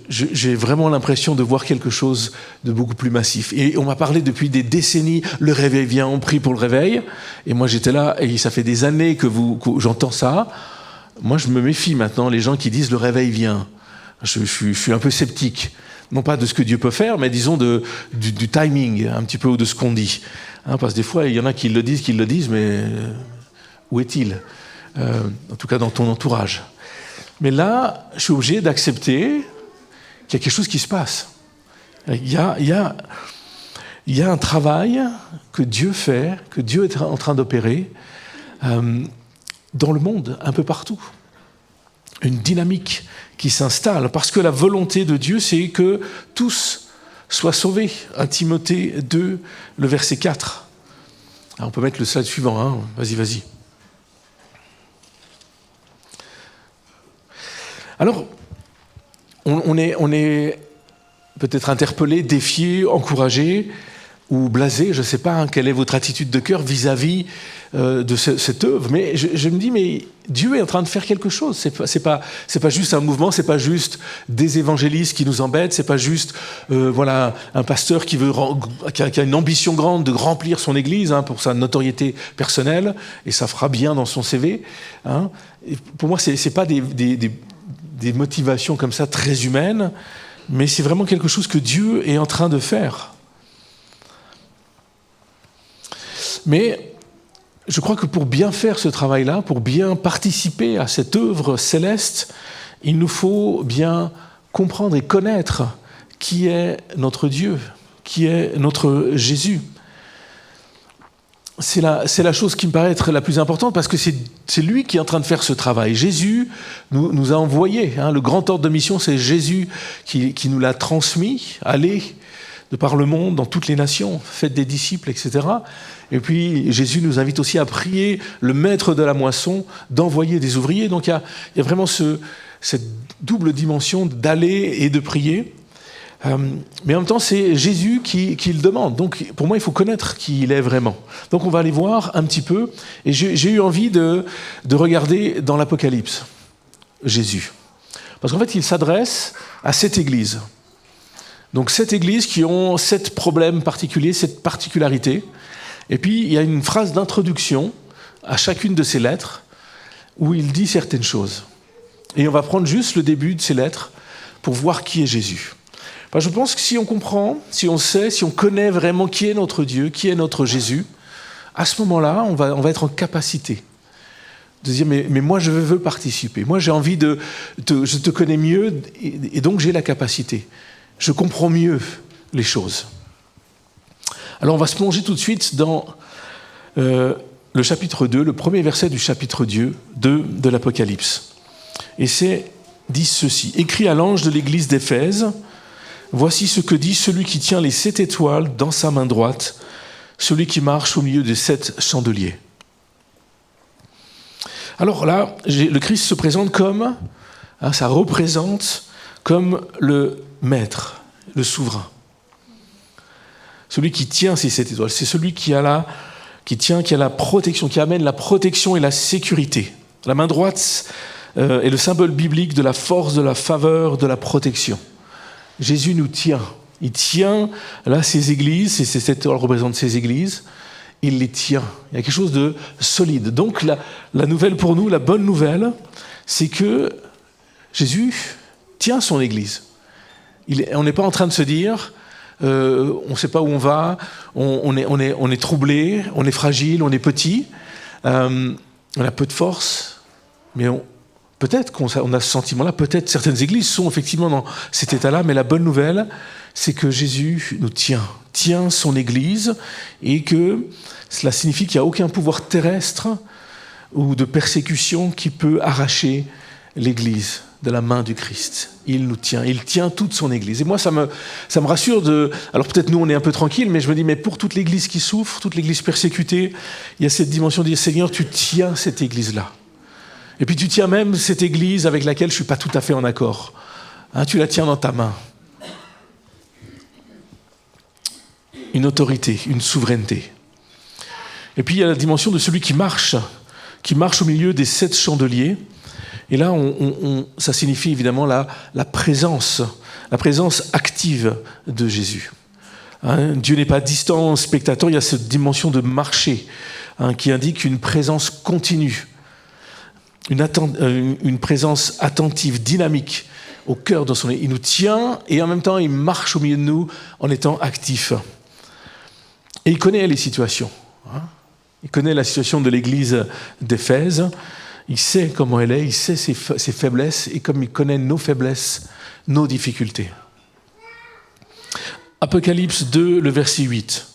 j'ai vraiment l'impression de voir quelque chose de beaucoup plus massif. Et on m'a parlé depuis des décennies, le réveil vient, on prie pour le réveil. Et moi, j'étais là, et ça fait des années que j'entends ça. Moi, je me méfie maintenant, les gens qui disent le réveil vient. Je suis un peu sceptique. Non pas de ce que Dieu peut faire, mais disons du timing, un petit peu, ou de ce qu'on dit. Parce que des fois, il y en a qui le disent, mais où est-il ? En tout cas, dans ton entourage. Mais là, je suis obligé d'accepter qu'il y a quelque chose qui se passe. Il y a un travail que Dieu fait, que Dieu est en train d'opérer dans le monde, un peu partout. Une dynamique qui s'installe, parce que la volonté de Dieu, c'est que tous soient sauvés. 1 Timothée 2, le verset 4. Alors on peut mettre le slide suivant, Vas-y. Alors, on est peut-être interpellé, défié, encouragé, ou blasé, je ne sais pas quelle est votre attitude de cœur vis-à-vis de cette œuvre, mais je me dis, mais Dieu est en train de faire quelque chose. C'est pas juste un mouvement, c'est pas juste des évangélistes qui nous embêtent, c'est pas juste un pasteur qui a une ambition grande de remplir son église pour sa notoriété personnelle, et ça fera bien dans son CV. Et pour moi, c'est pas des motivations comme ça très humaines, mais c'est vraiment quelque chose que Dieu est en train de faire. Mais je crois que pour bien faire ce travail-là, pour bien participer à cette œuvre céleste, il nous faut bien comprendre et connaître qui est notre Dieu, qui est notre Jésus. C'est la chose qui me paraît être la plus importante parce que c'est lui qui est en train de faire ce travail. Jésus nous a envoyés. Le grand ordre de mission, c'est Jésus qui nous l'a transmis. Allez de par le monde, dans toutes les nations, faites des disciples, etc. Et puis Jésus nous invite aussi à prier le maître de la moisson d'envoyer des ouvriers. Donc il y a vraiment cette double dimension d'aller et de prier. Mais en même temps, c'est Jésus qui le demande. Donc, pour moi, il faut connaître qui il est vraiment. Donc, on va aller voir un petit peu. Et j'ai eu envie de regarder dans l'Apocalypse, Jésus. Parce qu'en fait, il s'adresse à cette église. Donc, cette église qui ont 7 problèmes particuliers, 7 particularités. Et puis, il y a une phrase d'introduction à chacune de ces lettres où il dit certaines choses. Et on va prendre juste le début de ces lettres pour voir qui est Jésus. Enfin, je pense que si on comprend, si on sait, si on connaît vraiment qui est notre Dieu, qui est notre Jésus, à ce moment-là, on va être en capacité de dire mais moi je veux participer. Moi j'ai envie je te connais mieux et donc j'ai la capacité. Je comprends mieux les choses. Alors on va se plonger tout de suite dans le chapitre 2, le premier verset du chapitre 2 de l'Apocalypse. Et dit ceci: écrit à l'ange de l'église d'Éphèse, voici ce que dit celui qui tient les 7 étoiles dans sa main droite, celui qui marche au milieu des 7 chandeliers. Alors là, le Christ se présente comme, ça représente comme le maître, le souverain. Celui qui tient ces 7 étoiles, c'est celui qui a la protection, qui amène la protection et la sécurité. La main droite est le symbole biblique de la force, de la faveur, de la protection. Jésus nous tient. Il tient là ces églises, ces 7 étoiles représentent ces églises, il les tient. Il y a quelque chose de solide. Donc la nouvelle pour nous, la bonne nouvelle, c'est que Jésus tient son église. On n'est pas en train de se dire, on ne sait pas où on va, on est troublé, on est fragile, on est petit, on a peu de force, mais peut-être qu'on a ce sentiment-là, peut-être certaines églises sont effectivement dans cet état-là, mais la bonne nouvelle, c'est que Jésus nous tient son église, et que cela signifie qu'il n'y a aucun pouvoir terrestre ou de persécution qui peut arracher l'église de la main du Christ. Il nous tient, il tient toute son église. Et moi, ça me rassure alors peut-être nous, on est un peu tranquille, mais je me dis, mais pour toute l'église qui souffre, toute l'église persécutée, il y a cette dimension de dire, Seigneur, tu tiens cette église-là. Et puis tu tiens même cette église avec laquelle je ne suis pas tout à fait en accord. Tu la tiens dans ta main. Une autorité, une souveraineté. Et puis il y a la dimension de celui qui marche au milieu des 7 chandeliers. Et là, ça signifie évidemment la présence active de Jésus. Dieu n'est pas distant, spectateur, il y a cette dimension de marcher qui indique une présence continue. Une présence attentive, dynamique, au cœur de son... Il nous tient et en même temps, il marche au milieu de nous en étant actif. Et il connaît les situations. Il connaît la situation de l'église d'Éphèse. Il sait comment elle est, il sait ses faiblesses, et comme il connaît nos faiblesses, nos difficultés. Apocalypse 2, le verset 8.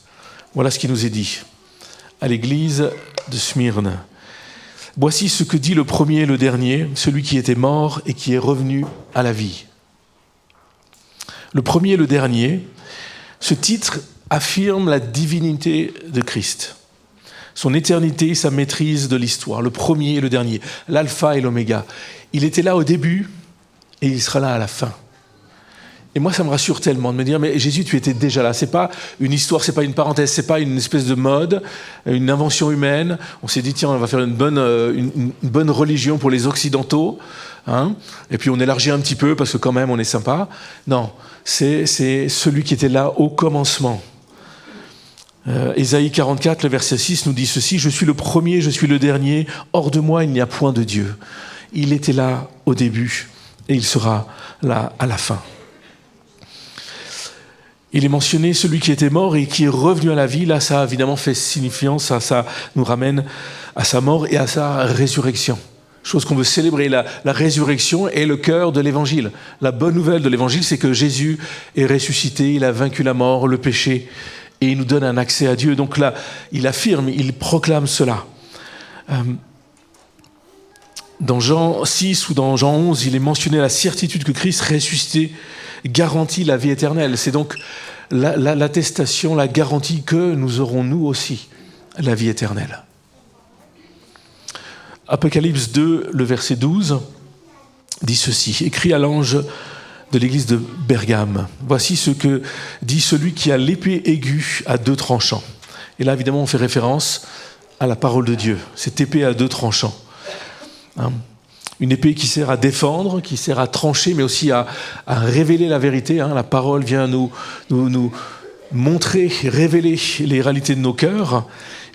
Voilà ce qui nous est dit à l'église de Smyrne. Voici ce que dit le premier et le dernier, celui qui était mort et qui est revenu à la vie. Le premier et le dernier, ce titre affirme la divinité de Christ, son éternité, sa maîtrise de l'histoire, le premier et le dernier, l'alpha et l'oméga. Il était là au début et il sera là à la fin. Et moi, ça me rassure tellement de me dire, mais Jésus, tu étais déjà là. C'est pas une histoire, c'est pas une parenthèse, c'est pas une espèce de mode, une invention humaine. On s'est dit, tiens, on va faire une bonne religion pour les Occidentaux, et puis on élargit un petit peu parce que quand même, on est sympa. Non, c'est celui qui était là au commencement. Ésaïe 44, le verset 6 nous dit ceci: je suis le premier, je suis le dernier, hors de moi, il n'y a point de Dieu. Il était là au début et il sera là à la fin. il est mentionné celui qui était mort et qui est revenu à la vie. Là, ça a évidemment fait signifiance, ça nous ramène à sa mort et à sa résurrection. Chose qu'on veut célébrer, la résurrection est le cœur de l'évangile. La bonne nouvelle de l'évangile, c'est que Jésus est ressuscité, il a vaincu la mort, le péché, et il nous donne un accès à Dieu. Donc là, il affirme, il proclame cela. Dans Jean 6 ou dans Jean 11, il est mentionné la certitude que Christ ressuscité garantit la vie éternelle. C'est donc l'attestation, la garantie que nous aurons nous aussi la vie éternelle. Apocalypse 2, le verset 12, dit ceci. Écrit à l'ange de l'église de Bergame. Voici ce que dit celui qui a l'épée aiguë à 2 tranchants. Et là, évidemment, on fait référence à la parole de Dieu. Cette épée à 2 tranchants. Une épée qui sert à défendre, qui sert à trancher, mais aussi à révéler la vérité. La parole vient nous montrer, révéler les réalités de nos cœurs,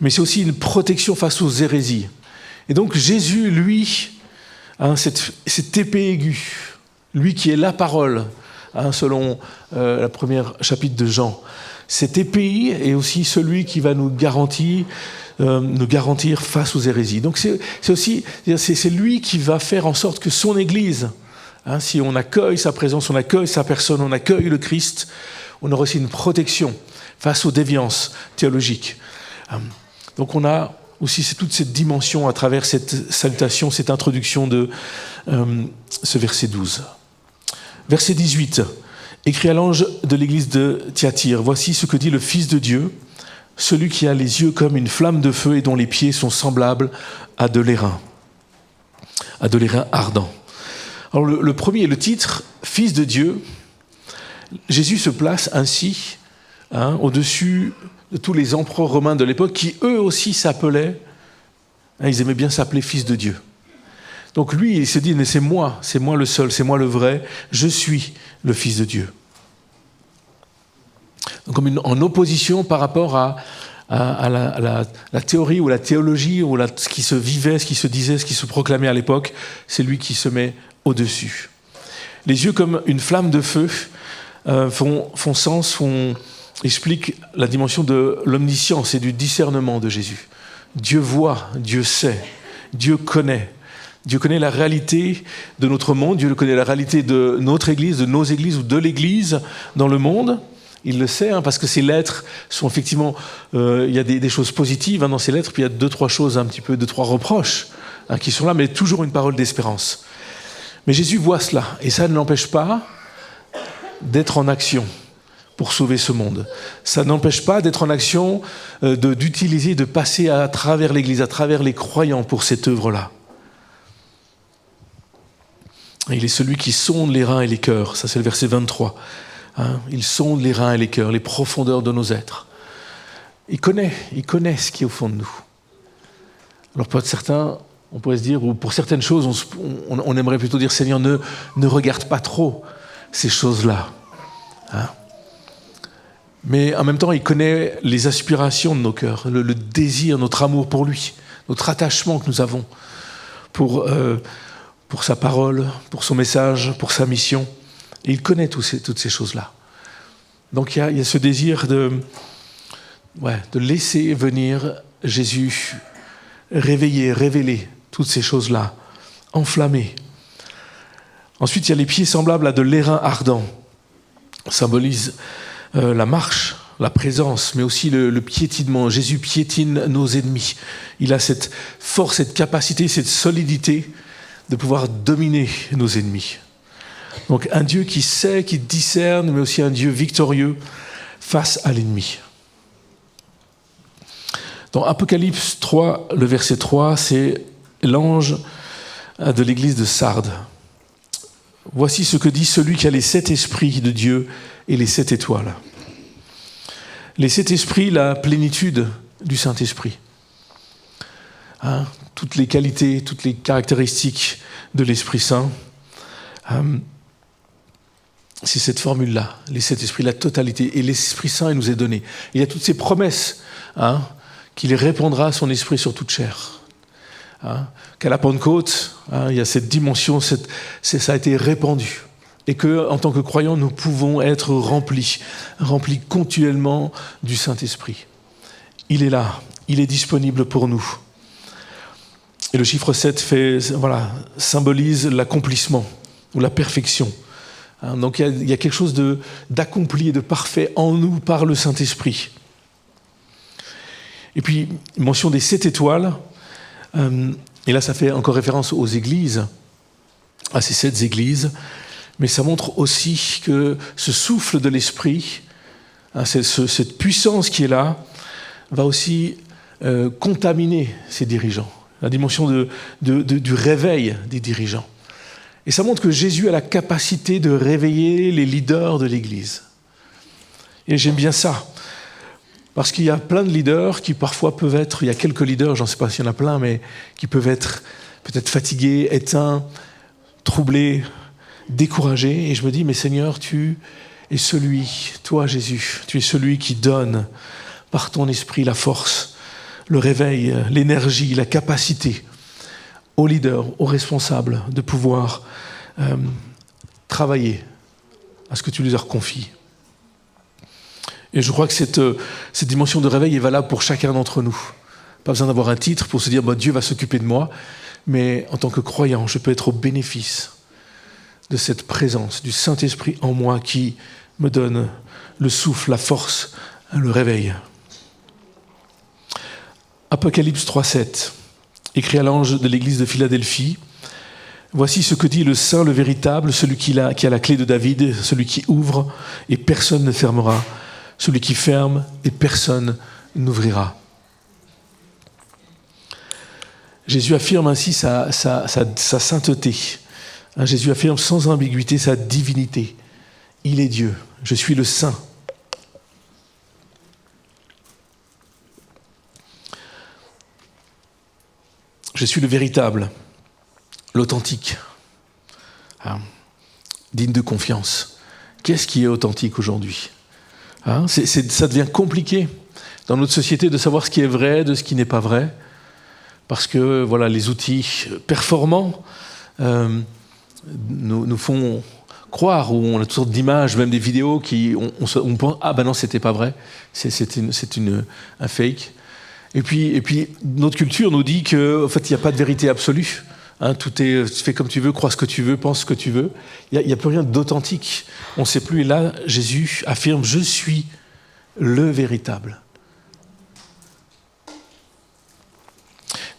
mais c'est aussi une protection face aux hérésies. Et donc Jésus, lui, cette épée aiguë, lui qui est la parole, selon le premier chapitre de Jean, cette épée est aussi celui qui va nous garantir face aux hérésies. Donc c'est lui qui va faire en sorte que son Église, si on accueille sa présence, on accueille sa personne, on accueille le Christ, on aura aussi une protection face aux déviances théologiques. Donc on a aussi toute cette dimension à travers cette salutation, cette introduction de ce verset 12. Verset 18, écrit à l'ange de l'église de Thyatire, voici ce que dit le Fils de Dieu, celui qui a les yeux comme une flamme de feu et dont les pieds sont semblables à de l'airain ardent. Alors le premier, le titre, Fils de Dieu, Jésus se place ainsi au-dessus de tous les empereurs romains de l'époque qui eux aussi s'appelaient, ils aimaient bien s'appeler Fils de Dieu. Donc lui, il se dit, mais c'est moi le seul, c'est moi le vrai, je suis le Fils de Dieu. Donc, comme en opposition par rapport à la théorie ou la théologie, ou ce qui se vivait, ce qui se disait, ce qui se proclamait à l'époque, c'est lui qui se met au-dessus. Les yeux comme une flamme de feu font sens, expliquent la dimension de l'omniscience et du discernement de Jésus. Dieu voit, Dieu sait, Dieu connaît. Dieu connaît la réalité de notre monde, Dieu connaît la réalité de notre Église, de nos églises ou de l'Église dans le monde. Il le sait, parce que ces lettres sont effectivement... il y a des choses positives dans ces lettres, puis il y a 2-3 choses, 2-3 reproches qui sont là, mais toujours une parole d'espérance. Mais Jésus voit cela, et ça ne l'empêche pas d'être en action pour sauver ce monde. Ça n'empêche pas d'être en action, d'utiliser, de passer à travers l'Église, à travers les croyants pour cette œuvre-là. Il est celui qui sonde les reins et les cœurs. Ça, c'est le verset 23. Il sonde les reins et les cœurs, les profondeurs de nos êtres. Il connaît ce qui est au fond de nous. Alors pour certains, on pourrait se dire, ou pour certaines choses, on aimerait plutôt dire, Seigneur, ne regarde pas trop ces choses-là. Mais en même temps, il connaît les aspirations de nos cœurs, le désir, notre amour pour lui, notre attachement que nous avons pour sa parole, pour son message, pour sa mission. Et il connaît toutes ces choses-là. Donc il y a ce désir de laisser venir Jésus, révéler toutes ces choses-là, enflammer. Ensuite, il y a les pieds semblables à de l'airain ardent. Ça symbolise la marche, la présence, mais aussi le piétinement. Jésus piétine nos ennemis. Il a cette force, cette capacité, cette solidité de pouvoir dominer nos ennemis. Donc un Dieu qui sait, qui discerne, mais aussi un Dieu victorieux face à l'ennemi. Dans Apocalypse 3, le verset 3, c'est l'ange de l'église de Sardes. Voici ce que dit celui qui a les 7 esprits de Dieu et les 7 étoiles. Les 7 esprits, la plénitude du Saint-Esprit. Toutes les qualités, toutes les caractéristiques de l'Esprit Saint. C'est cette formule-là, les 7 esprits, la totalité. Et l'Esprit Saint, il nous est donné. Il y a toutes ces promesses qu'il répandra son esprit sur toute chair. Qu'à la Pentecôte, il y a cette dimension, ça a été répandu. et que, en tant que croyants, nous pouvons être remplis continuellement du Saint-Esprit. Il est là, il est disponible pour nous. Et le chiffre 7 symbolise l'accomplissement ou la perfection. Donc il y a quelque chose d'accompli et de parfait en nous par le Saint-Esprit. Et puis, mention des 7 étoiles, et là ça fait encore référence aux églises, à ces 7 églises, mais ça montre aussi que ce souffle de l'Esprit, cette puissance qui est là, va aussi contaminer ces dirigeants. La dimension du réveil des dirigeants. Et ça montre que Jésus a la capacité de réveiller les leaders de l'Église. Et j'aime bien ça. Parce qu'il y a plein de leaders qui parfois peuvent être, il y a quelques leaders, j'en sais pas s'il y en a plein, mais qui peuvent être peut-être fatigués, éteints, troublés, découragés. Et je me dis, mais Seigneur, tu es celui, toi Jésus, tu es celui qui donne par ton esprit la force, le réveil, l'énergie, la capacité aux leaders, aux responsables de pouvoir travailler à ce que tu leur confies. Et je crois que cette dimension de réveil est valable pour chacun d'entre nous. Pas besoin d'avoir un titre pour se dire Dieu va s'occuper de moi, mais en tant que croyant, je peux être au bénéfice de cette présence du Saint-Esprit en moi qui me donne le souffle, la force, le réveil. Apocalypse 3,7, écrit à l'ange de l'église de Philadelphie. Voici ce que dit le Saint, le véritable, celui qui a la clé de David, celui qui ouvre et personne ne fermera, celui qui ferme et personne n'ouvrira. Jésus affirme ainsi sa sainteté. Jésus affirme sans ambiguïté sa divinité. Il est Dieu, je suis le Saint. Je suis le véritable, l'authentique, digne de confiance. Qu'est-ce qui est authentique aujourd'hui ? Ça devient compliqué dans notre société de savoir ce qui est vrai de ce qui n'est pas vrai, parce que les outils performants nous font croire, ou on a toutes sortes d'images, même des vidéos qui on pense non, c'était pas vrai, c'est un fake. Et puis notre culture nous dit qu'en fait il n'y a pas de vérité absolue. Tout est fais comme tu veux, crois ce que tu veux, pense ce que tu veux. Il n'y a plus rien d'authentique. On ne sait plus. Et là, Jésus affirme, je suis le véritable.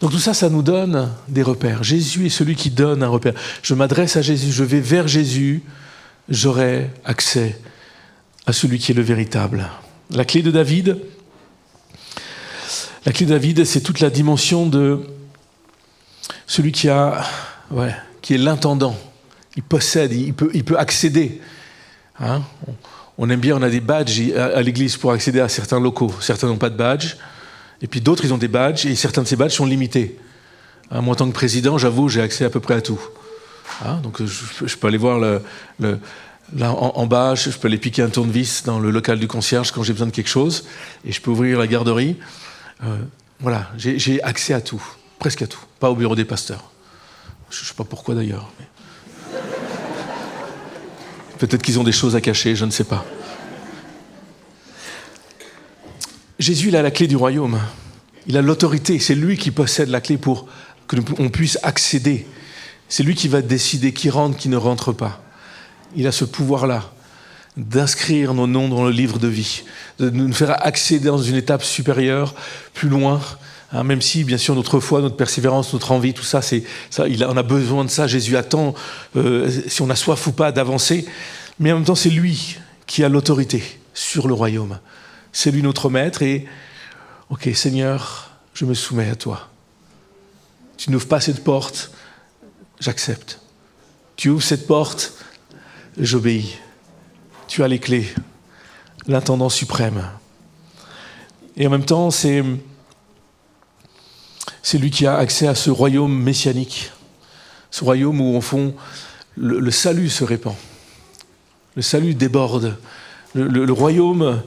Donc tout ça, ça nous donne des repères. Jésus est celui qui donne un repère. Je m'adresse à Jésus, je vais vers Jésus, j'aurai accès à celui qui est le véritable. La clé de David, c'est toute la dimension de celui qui est l'intendant. Il possède, il peut accéder. On aime bien, on a des badges à l'église pour accéder à certains locaux. Certains n'ont pas de badge. Et puis d'autres, ils ont des badges, et certains de ces badges sont limités. Moi, en tant que président, j'avoue, j'ai accès à peu près à tout. Donc je peux aller voir là en bas, je peux aller piquer un tournevis dans le local du concierge quand j'ai besoin de quelque chose, et je peux ouvrir la garderie. J'ai accès à tout, presque à tout. Pas au bureau des pasteurs. Je ne sais pas pourquoi d'ailleurs. Mais... Peut-être qu'ils ont des choses à cacher, je ne sais pas. Jésus, il a la clé du royaume. Il a l'autorité. C'est lui qui possède la clé pour que on puisse accéder. C'est lui qui va décider qui rentre, qui ne rentre pas. Il a ce pouvoir-là d'inscrire nos noms dans le livre de vie, de nous faire accéder dans une étape supérieure, plus loin, même si, bien sûr, notre foi, notre persévérance, notre envie, tout ça, on a besoin de ça. Jésus attend, si on a soif ou pas, d'avancer. Mais en même temps, c'est lui qui a l'autorité sur le royaume. C'est lui notre maître et, ok, Seigneur, je me soumets à toi. Tu n'ouvres pas cette porte, j'accepte. Tu ouvres cette porte, j'obéis. Tu as les clés, l'intendant suprême. Et en même temps, c'est lui qui a accès à ce royaume messianique, ce royaume où, au fond, le salut se répand. Le salut déborde. Le royaume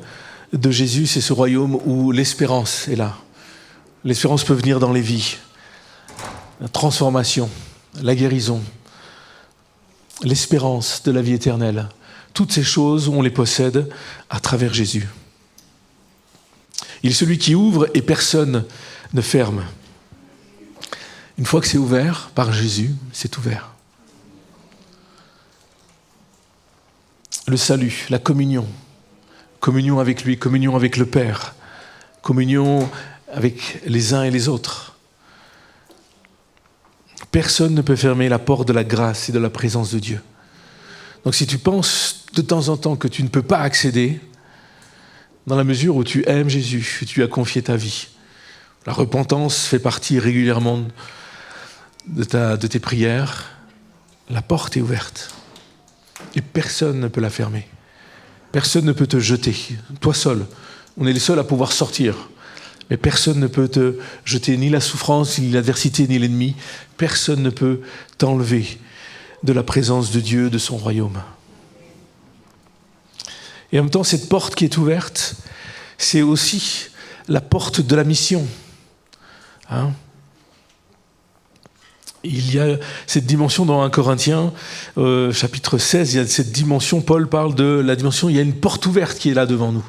de Jésus, c'est ce royaume où l'espérance est là. L'espérance peut venir dans les vies. La transformation, la guérison, l'espérance de la vie éternelle. Toutes ces choses, on les possède à travers Jésus. Il est celui qui ouvre et personne ne ferme. Une fois que c'est ouvert par Jésus, c'est ouvert. Le salut, la communion. Communion avec lui, communion avec le Père. Communion avec les uns et les autres. Personne ne peut fermer la porte de la grâce et de la présence de Dieu. Donc si tu penses de temps en temps que tu ne peux pas accéder, dans la mesure où tu aimes Jésus, que tu as confié ta vie, la repentance fait partie régulièrement de tes prières, la porte est ouverte. Et personne ne peut la fermer. Personne ne peut te jeter. Toi seul. On est les seuls à pouvoir sortir. Mais personne ne peut te jeter ni la souffrance, ni l'adversité, ni l'ennemi. Personne ne peut t'enlever de la présence de Dieu, de son royaume. Et en même temps, cette porte qui est ouverte, c'est aussi la porte de la mission. Il y a cette dimension dans 1 Corinthiens, chapitre 16, il y a cette dimension, Paul parle de la dimension, il y a une porte ouverte qui est là devant nous.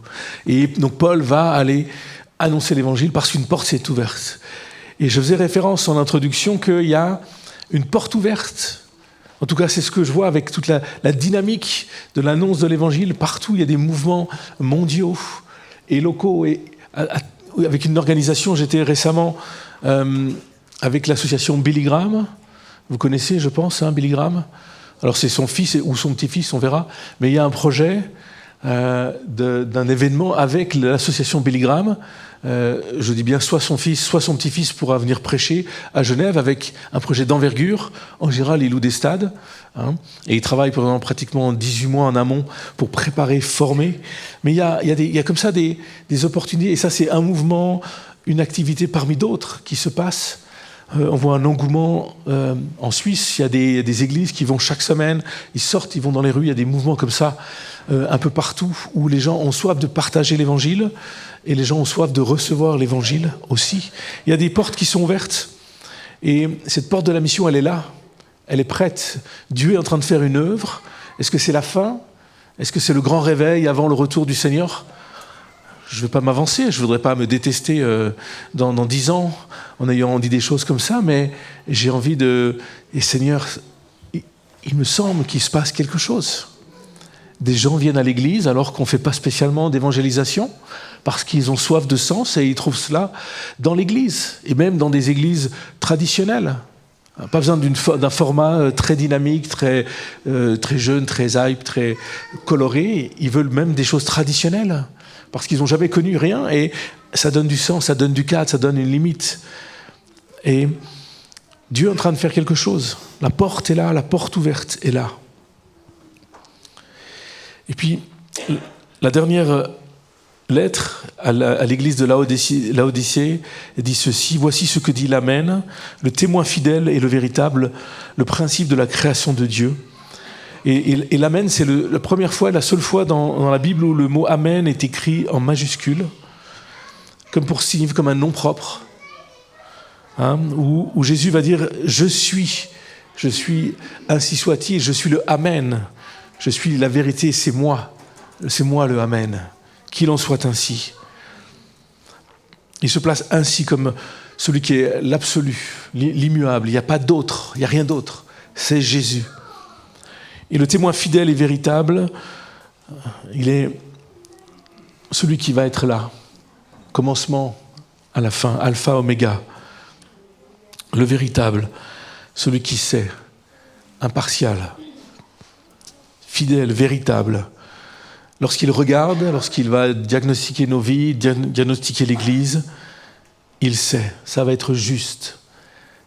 Et donc Paul va aller annoncer l'évangile parce qu'une porte s'est ouverte. Et je faisais référence en introduction qu'il y a une porte ouverte. En tout cas, c'est ce que je vois avec toute la dynamique de l'annonce de l'évangile. Partout, il y a des mouvements mondiaux et locaux. Et avec une organisation, j'étais récemment avec l'association Billy Graham. Vous connaissez, je pense, Billy Graham. Alors, c'est son fils ou son petit-fils, on verra. Mais il y a un projet d'un événement avec l'association Billy Graham. Je dis bien soit son fils, soit son petit-fils pourra venir prêcher à Genève avec un projet d'envergure. En général, il loue des stades. Et il travaille pendant pratiquement 18 mois en amont pour préparer, former. Mais il y a comme ça des opportunités. Et ça, c'est un mouvement, une activité parmi d'autres qui se passe. On voit un engouement en Suisse. Il y a des églises qui vont chaque semaine. Ils sortent, ils vont dans les rues. Il y a des mouvements comme ça un peu partout où les gens ont soif de partager l'évangile et les gens ont soif de recevoir l'évangile aussi. Il y a des portes qui sont ouvertes et cette porte de la mission, elle est là. Elle est prête. Dieu est en train de faire une œuvre. Est-ce que c'est la fin? Est-ce que c'est le grand réveil avant le retour du Seigneur? Je ne vais pas m'avancer, je ne voudrais pas me détester dans 10 ans en ayant dit des choses comme ça, mais j'ai envie de... Et Seigneur, il me semble qu'il se passe quelque chose. Des gens viennent à l'église alors qu'on ne fait pas spécialement d'évangélisation parce qu'ils ont soif de sens et ils trouvent cela dans l'église et même dans des églises traditionnelles. Pas besoin d'un format très dynamique, très jeune, très hype, très coloré. Ils veulent même des choses traditionnelles parce qu'ils n'ont jamais connu rien et ça donne du sens, ça donne du cadre, ça donne une limite. Et Dieu est en train de faire quelque chose. La porte est là, la porte ouverte est là. Et puis, la dernière lettre à l'église de Laodicée dit ceci: voici ce que dit l'Amen, le témoin fidèle et le véritable, le principe de la création de Dieu. Et l'Amen, c'est la première fois, la seule fois dans la Bible où le mot Amen est écrit en majuscule, comme pour signifier comme un nom propre, où Jésus va dire je suis ainsi soit-il, je suis le Amen. Je suis la vérité, c'est moi le Amen. Qu'il en soit ainsi. Il se place ainsi comme celui qui est l'absolu, l'immuable. Il n'y a pas d'autre, il n'y a rien d'autre. C'est Jésus. Et le témoin fidèle et véritable, il est celui qui va être là. Commencement à la fin, alpha, oméga. Le véritable, celui qui sait, impartial. Fidèle, véritable. Lorsqu'il regarde, lorsqu'il va diagnostiquer nos vies, diagnostiquer l'Église, il sait, ça va être juste.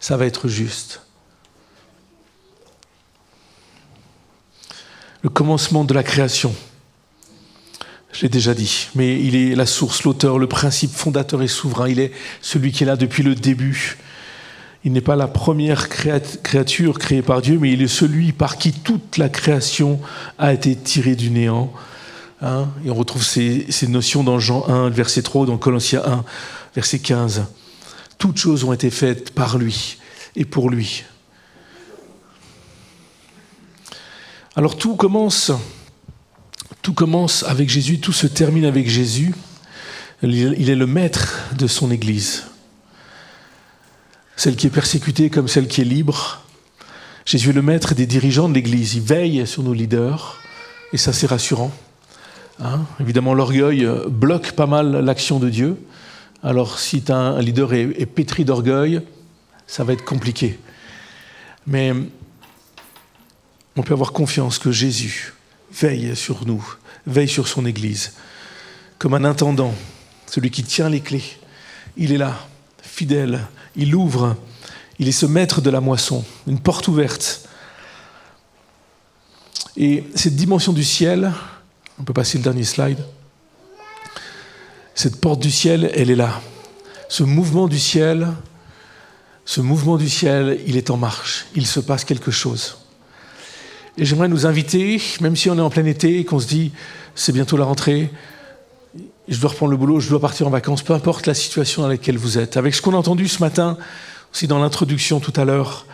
Ça va être juste. Le commencement de la création, je l'ai déjà dit, mais il est la source, l'auteur, le principe fondateur et souverain. Il est celui qui est là depuis le début. Il n'est pas la première créature créée par Dieu, mais il est celui par qui toute la création a été tirée du néant. Et on retrouve ces notions dans Jean 1, verset 3, dans Colossiens 1, verset 15. Toutes choses ont été faites par lui et pour lui. Alors tout commence avec Jésus, tout se termine avec Jésus. Il est le maître de son Église. Celle qui est persécutée comme celle qui est libre. Jésus est le maître des dirigeants de l'Église. Il veille sur nos leaders, et ça c'est rassurant. Évidemment, l'orgueil bloque pas mal l'action de Dieu. Alors si un leader est pétri d'orgueil, ça va être compliqué. Mais on peut avoir confiance que Jésus veille sur nous, veille sur son Église, comme un intendant, celui qui tient les clés. Il est là, fidèle, il ouvre, il est ce maître de la moisson, une porte ouverte. Et cette dimension du ciel, on peut passer le dernier slide, cette porte du ciel, elle est là. Ce mouvement du ciel, il est en marche, il se passe quelque chose. Et j'aimerais nous inviter, même si on est en plein été et qu'on se dit c'est bientôt la rentrée, je dois reprendre le boulot, je dois partir en vacances, peu importe la situation dans laquelle vous êtes. Avec ce qu'on a entendu ce matin, aussi dans l'introduction tout à l'heure,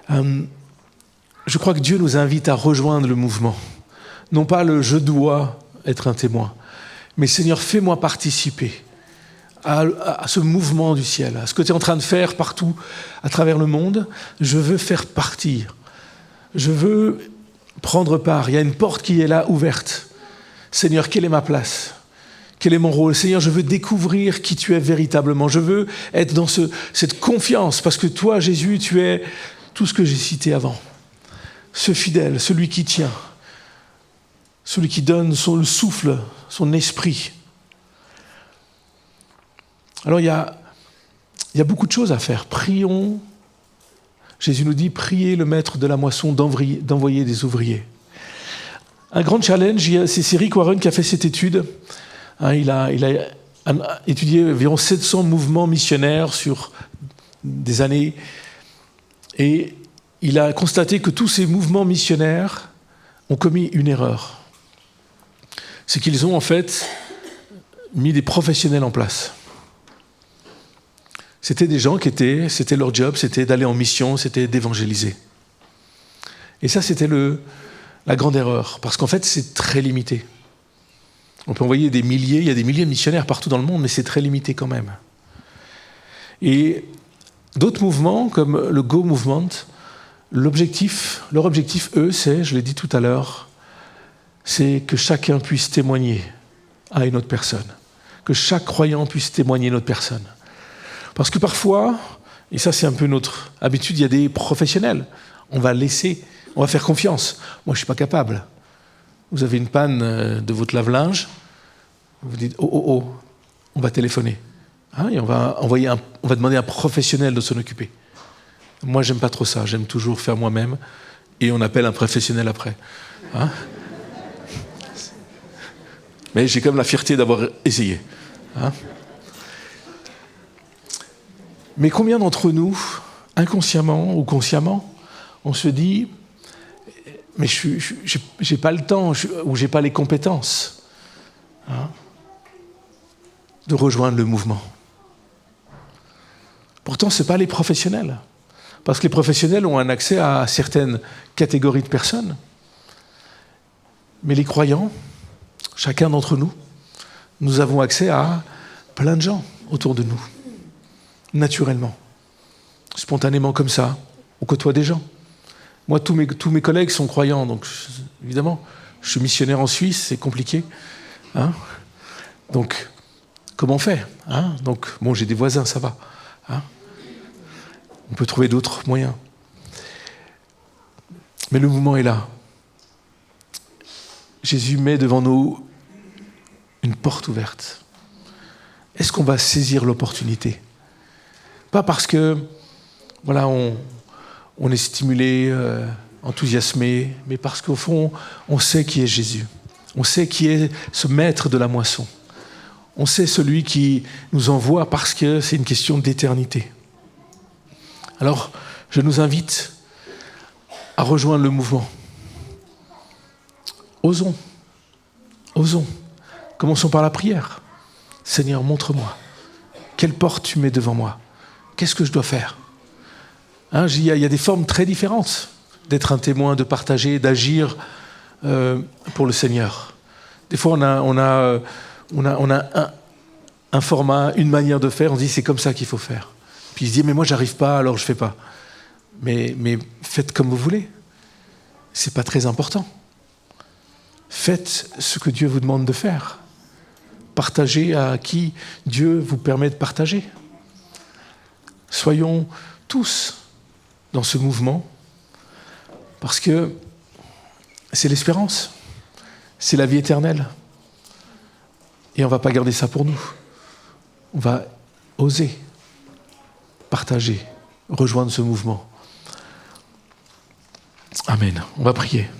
je crois que Dieu nous invite à rejoindre le mouvement. Non pas le « je dois être un témoin », mais Seigneur, fais-moi participer à ce mouvement du ciel, à ce que tu es en train de faire partout à travers le monde. Je veux faire partie. Je veux prendre part. Il y a une porte qui est là, ouverte. Seigneur, quelle est ma place ? Quel est mon rôle ? Seigneur, je veux découvrir qui tu es véritablement. Je veux être dans cette confiance, parce que toi, Jésus, tu es tout ce que j'ai cité avant. Ce fidèle, celui qui tient, celui qui donne le souffle, son esprit. Alors, il y a beaucoup de choses à faire. Prions. Jésus nous dit, priez le maître de la moisson d'envoyer des ouvriers. Un grand challenge, c'est Rick Warren qui a fait cette étude. Il a étudié environ 700 mouvements missionnaires sur des années. Et il a constaté que tous ces mouvements missionnaires ont commis une erreur. C'est qu'ils ont en fait mis des professionnels en place. C'était des gens c'était leur job, c'était d'aller en mission, c'était d'évangéliser. Et ça, c'était la grande erreur, parce qu'en fait, c'est très limité. On peut envoyer il y a des milliers de missionnaires partout dans le monde, mais c'est très limité quand même. Et d'autres mouvements, comme le Go Movement, leur objectif, eux, c'est, je l'ai dit tout à l'heure, c'est que chacun puisse témoigner à une autre personne, que chaque croyant puisse témoigner à une autre personne. Parce que parfois, et ça c'est un peu notre habitude, il y a des professionnels. On va faire confiance. Moi je ne suis pas capable. Vous avez une panne de votre lave-linge, vous dites oh, on va téléphoner. Et on va demander à un professionnel de s'en occuper. Moi j'aime pas trop ça, j'aime toujours faire moi-même et on appelle un professionnel après. Mais j'ai quand même la fierté d'avoir essayé. Mais combien d'entre nous, inconsciemment ou consciemment, on se dit « mais j'ai pas le temps ou j'ai pas les compétences de rejoindre le mouvement ». Pourtant, ce n'est pas les professionnels. Parce que les professionnels ont un accès à certaines catégories de personnes. Mais les croyants, chacun d'entre nous, nous avons accès à plein de gens autour de nous. Naturellement, spontanément comme ça, on côtoie des gens. Moi, tous mes collègues sont croyants, donc évidemment, je suis missionnaire en Suisse, c'est compliqué. Donc, comment on fait Donc, bon, j'ai des voisins, ça va. On peut trouver d'autres moyens. Mais le mouvement est là. Jésus met devant nous une porte ouverte. Est-ce qu'on va saisir l'opportunité ? Pas parce que, voilà, on est stimulé, enthousiasmé, mais parce qu'au fond, on sait qui est Jésus. On sait qui est ce maître de la moisson. On sait celui qui nous envoie parce que c'est une question d'éternité. Alors, je nous invite à rejoindre le mouvement. Osons. Commençons par la prière. Seigneur, montre-moi. Quelle porte tu mets devant moi ? Qu'est-ce que je dois faire ? Il y a des formes très différentes. d'être un témoin, de partager, d'agir pour le Seigneur. Des fois, on a un format, une manière de faire, on se dit c'est comme ça qu'il faut faire. Puis il se dit mais moi j'arrive pas, alors je fais pas. Mais faites comme vous voulez. C'est pas très important. Faites ce que Dieu vous demande de faire. Partagez à qui Dieu vous permet de partager. Soyons tous dans ce mouvement, parce que c'est l'espérance, c'est la vie éternelle. Et on ne va pas garder ça pour nous. On va oser partager, rejoindre ce mouvement. Amen. On va prier.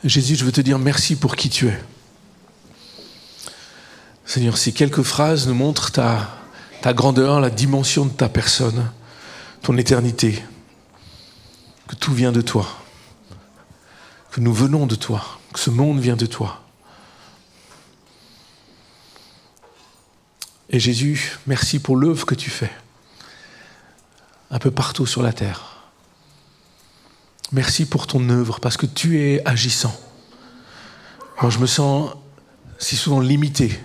Jésus, je veux te dire merci pour qui tu es. Seigneur, ces quelques phrases nous montrent ta grandeur, la dimension de ta personne, ton éternité, que tout vient de toi, que nous venons de toi, que ce monde vient de toi. Et Jésus, merci pour l'œuvre que tu fais, un peu partout sur la terre. Merci pour ton œuvre, parce que tu es agissant. Moi, je me sens si souvent limité,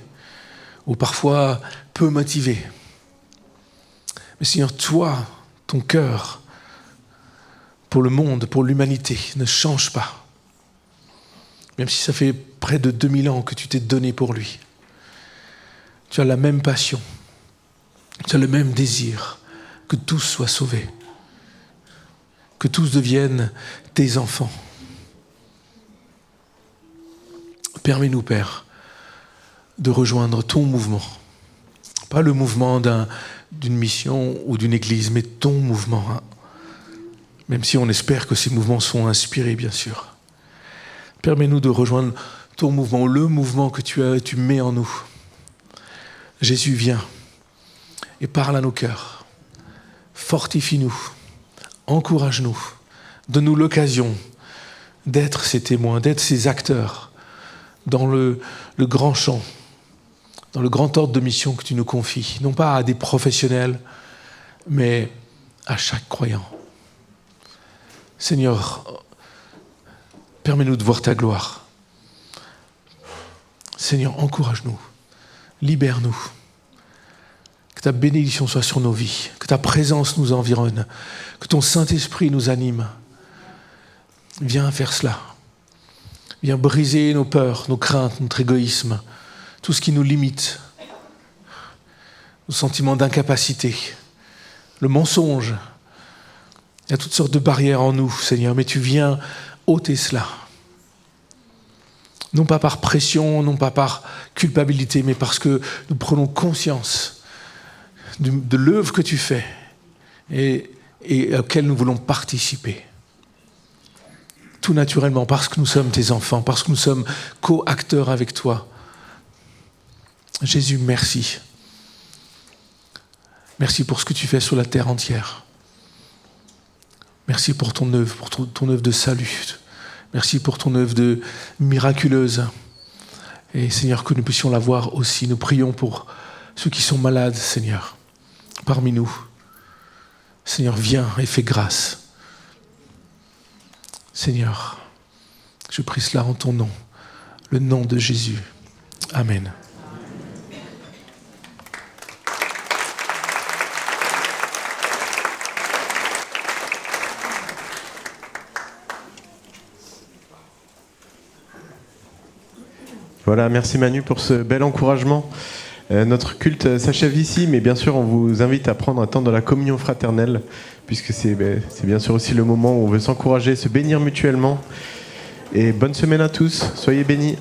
ou parfois peu motivé. Mais Seigneur, toi, ton cœur, pour le monde, pour l'humanité, ne change pas. Même si ça fait près de 2000 ans que tu t'es donné pour lui. Tu as la même passion, tu as le même désir, que tous soient sauvés. Que tous deviennent tes enfants. Permets-nous, Père, de rejoindre ton mouvement. Pas le mouvement d'une mission ou d'une église, mais ton mouvement. Même si on espère que ces mouvements sont inspirés, bien sûr. Permets-nous de rejoindre ton mouvement, le mouvement que tu mets en nous. Jésus, viens et parle à nos cœurs. Fortifie-nous. Encourage-nous, donne-nous l'occasion d'être ces témoins, d'être ces acteurs dans le grand champ, dans le grand ordre de mission que tu nous confies, non pas à des professionnels, mais à chaque croyant. Seigneur, permets-nous de voir ta gloire. Seigneur, encourage-nous, libère-nous. Que ta bénédiction soit sur nos vies, que ta présence nous environne, que ton Saint-Esprit nous anime. Viens faire cela. Viens briser nos peurs, nos craintes, notre égoïsme, tout ce qui nous limite, nos sentiments d'incapacité, le mensonge. Il y a toutes sortes de barrières en nous, Seigneur, mais tu viens ôter cela. Non pas par pression, non pas par culpabilité, mais parce que nous prenons conscience de l'œuvre que tu fais et à laquelle nous voulons participer. Tout naturellement, parce que nous sommes tes enfants, parce que nous sommes co-acteurs avec toi. Jésus, merci. Merci pour ce que tu fais sur la terre entière. Merci pour ton œuvre, pour ton œuvre de salut. Merci pour ton œuvre miraculeuse. Et Seigneur, que nous puissions la voir aussi. Nous prions pour ceux qui sont malades, Seigneur, parmi nous. Seigneur, viens et fais grâce. Seigneur, je prie cela en ton nom, le nom de Jésus. Amen. Voilà, merci Manu pour ce bel encouragement. Notre culte s'achève ici, mais bien sûr, on vous invite à prendre un temps de la communion fraternelle, puisque c'est bien sûr aussi le moment où on veut s'encourager, se bénir mutuellement. Et bonne semaine à tous, soyez bénis.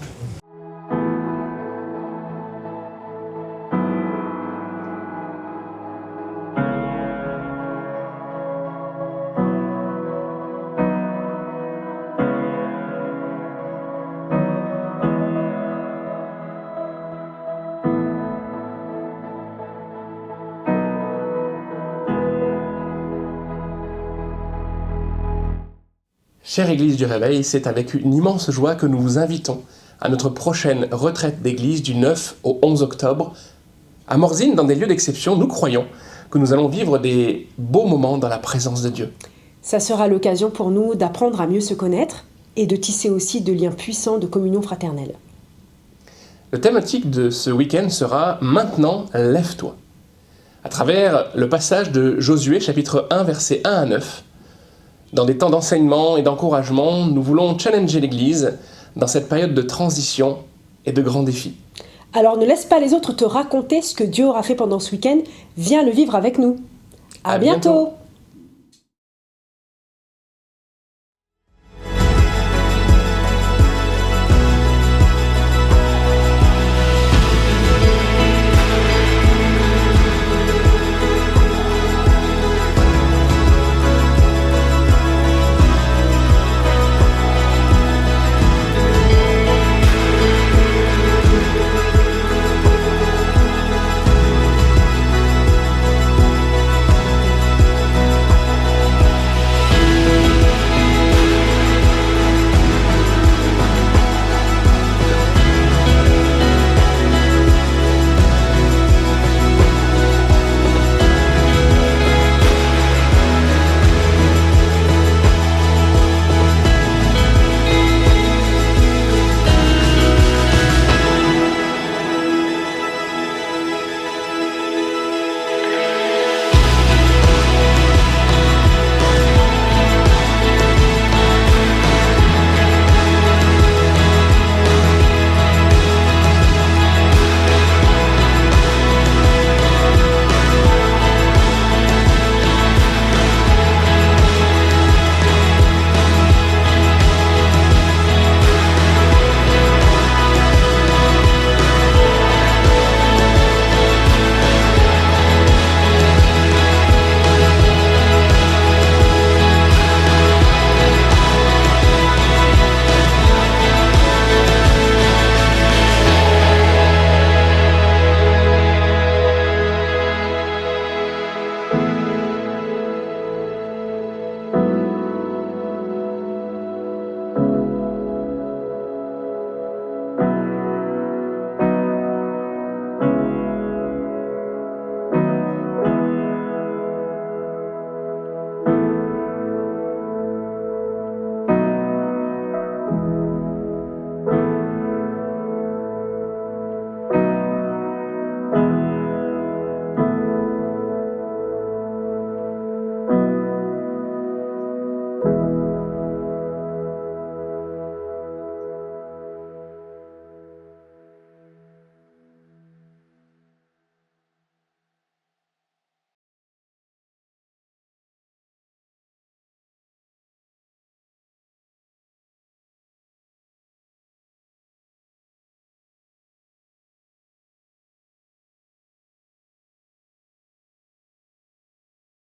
Chère Église du Réveil, c'est avec une immense joie que nous vous invitons à notre prochaine retraite d'église du 9 au 11 octobre À Morzine, dans des lieux d'exception, nous croyons que nous allons vivre des beaux moments dans la présence de Dieu. Ça sera l'occasion pour nous d'apprendre à mieux se connaître et de tisser aussi de liens puissants de communion fraternelle. Le thématique de ce week-end sera « Maintenant, lève-toi ». À travers le passage de Josué, chapitre 1, versets 1 à 9, dans des temps d'enseignement et d'encouragement, nous voulons challenger l'Église dans cette période de transition et de grands défis. Alors ne laisse pas les autres te raconter ce que Dieu aura fait pendant ce week-end, viens le vivre avec nous. À bientôt.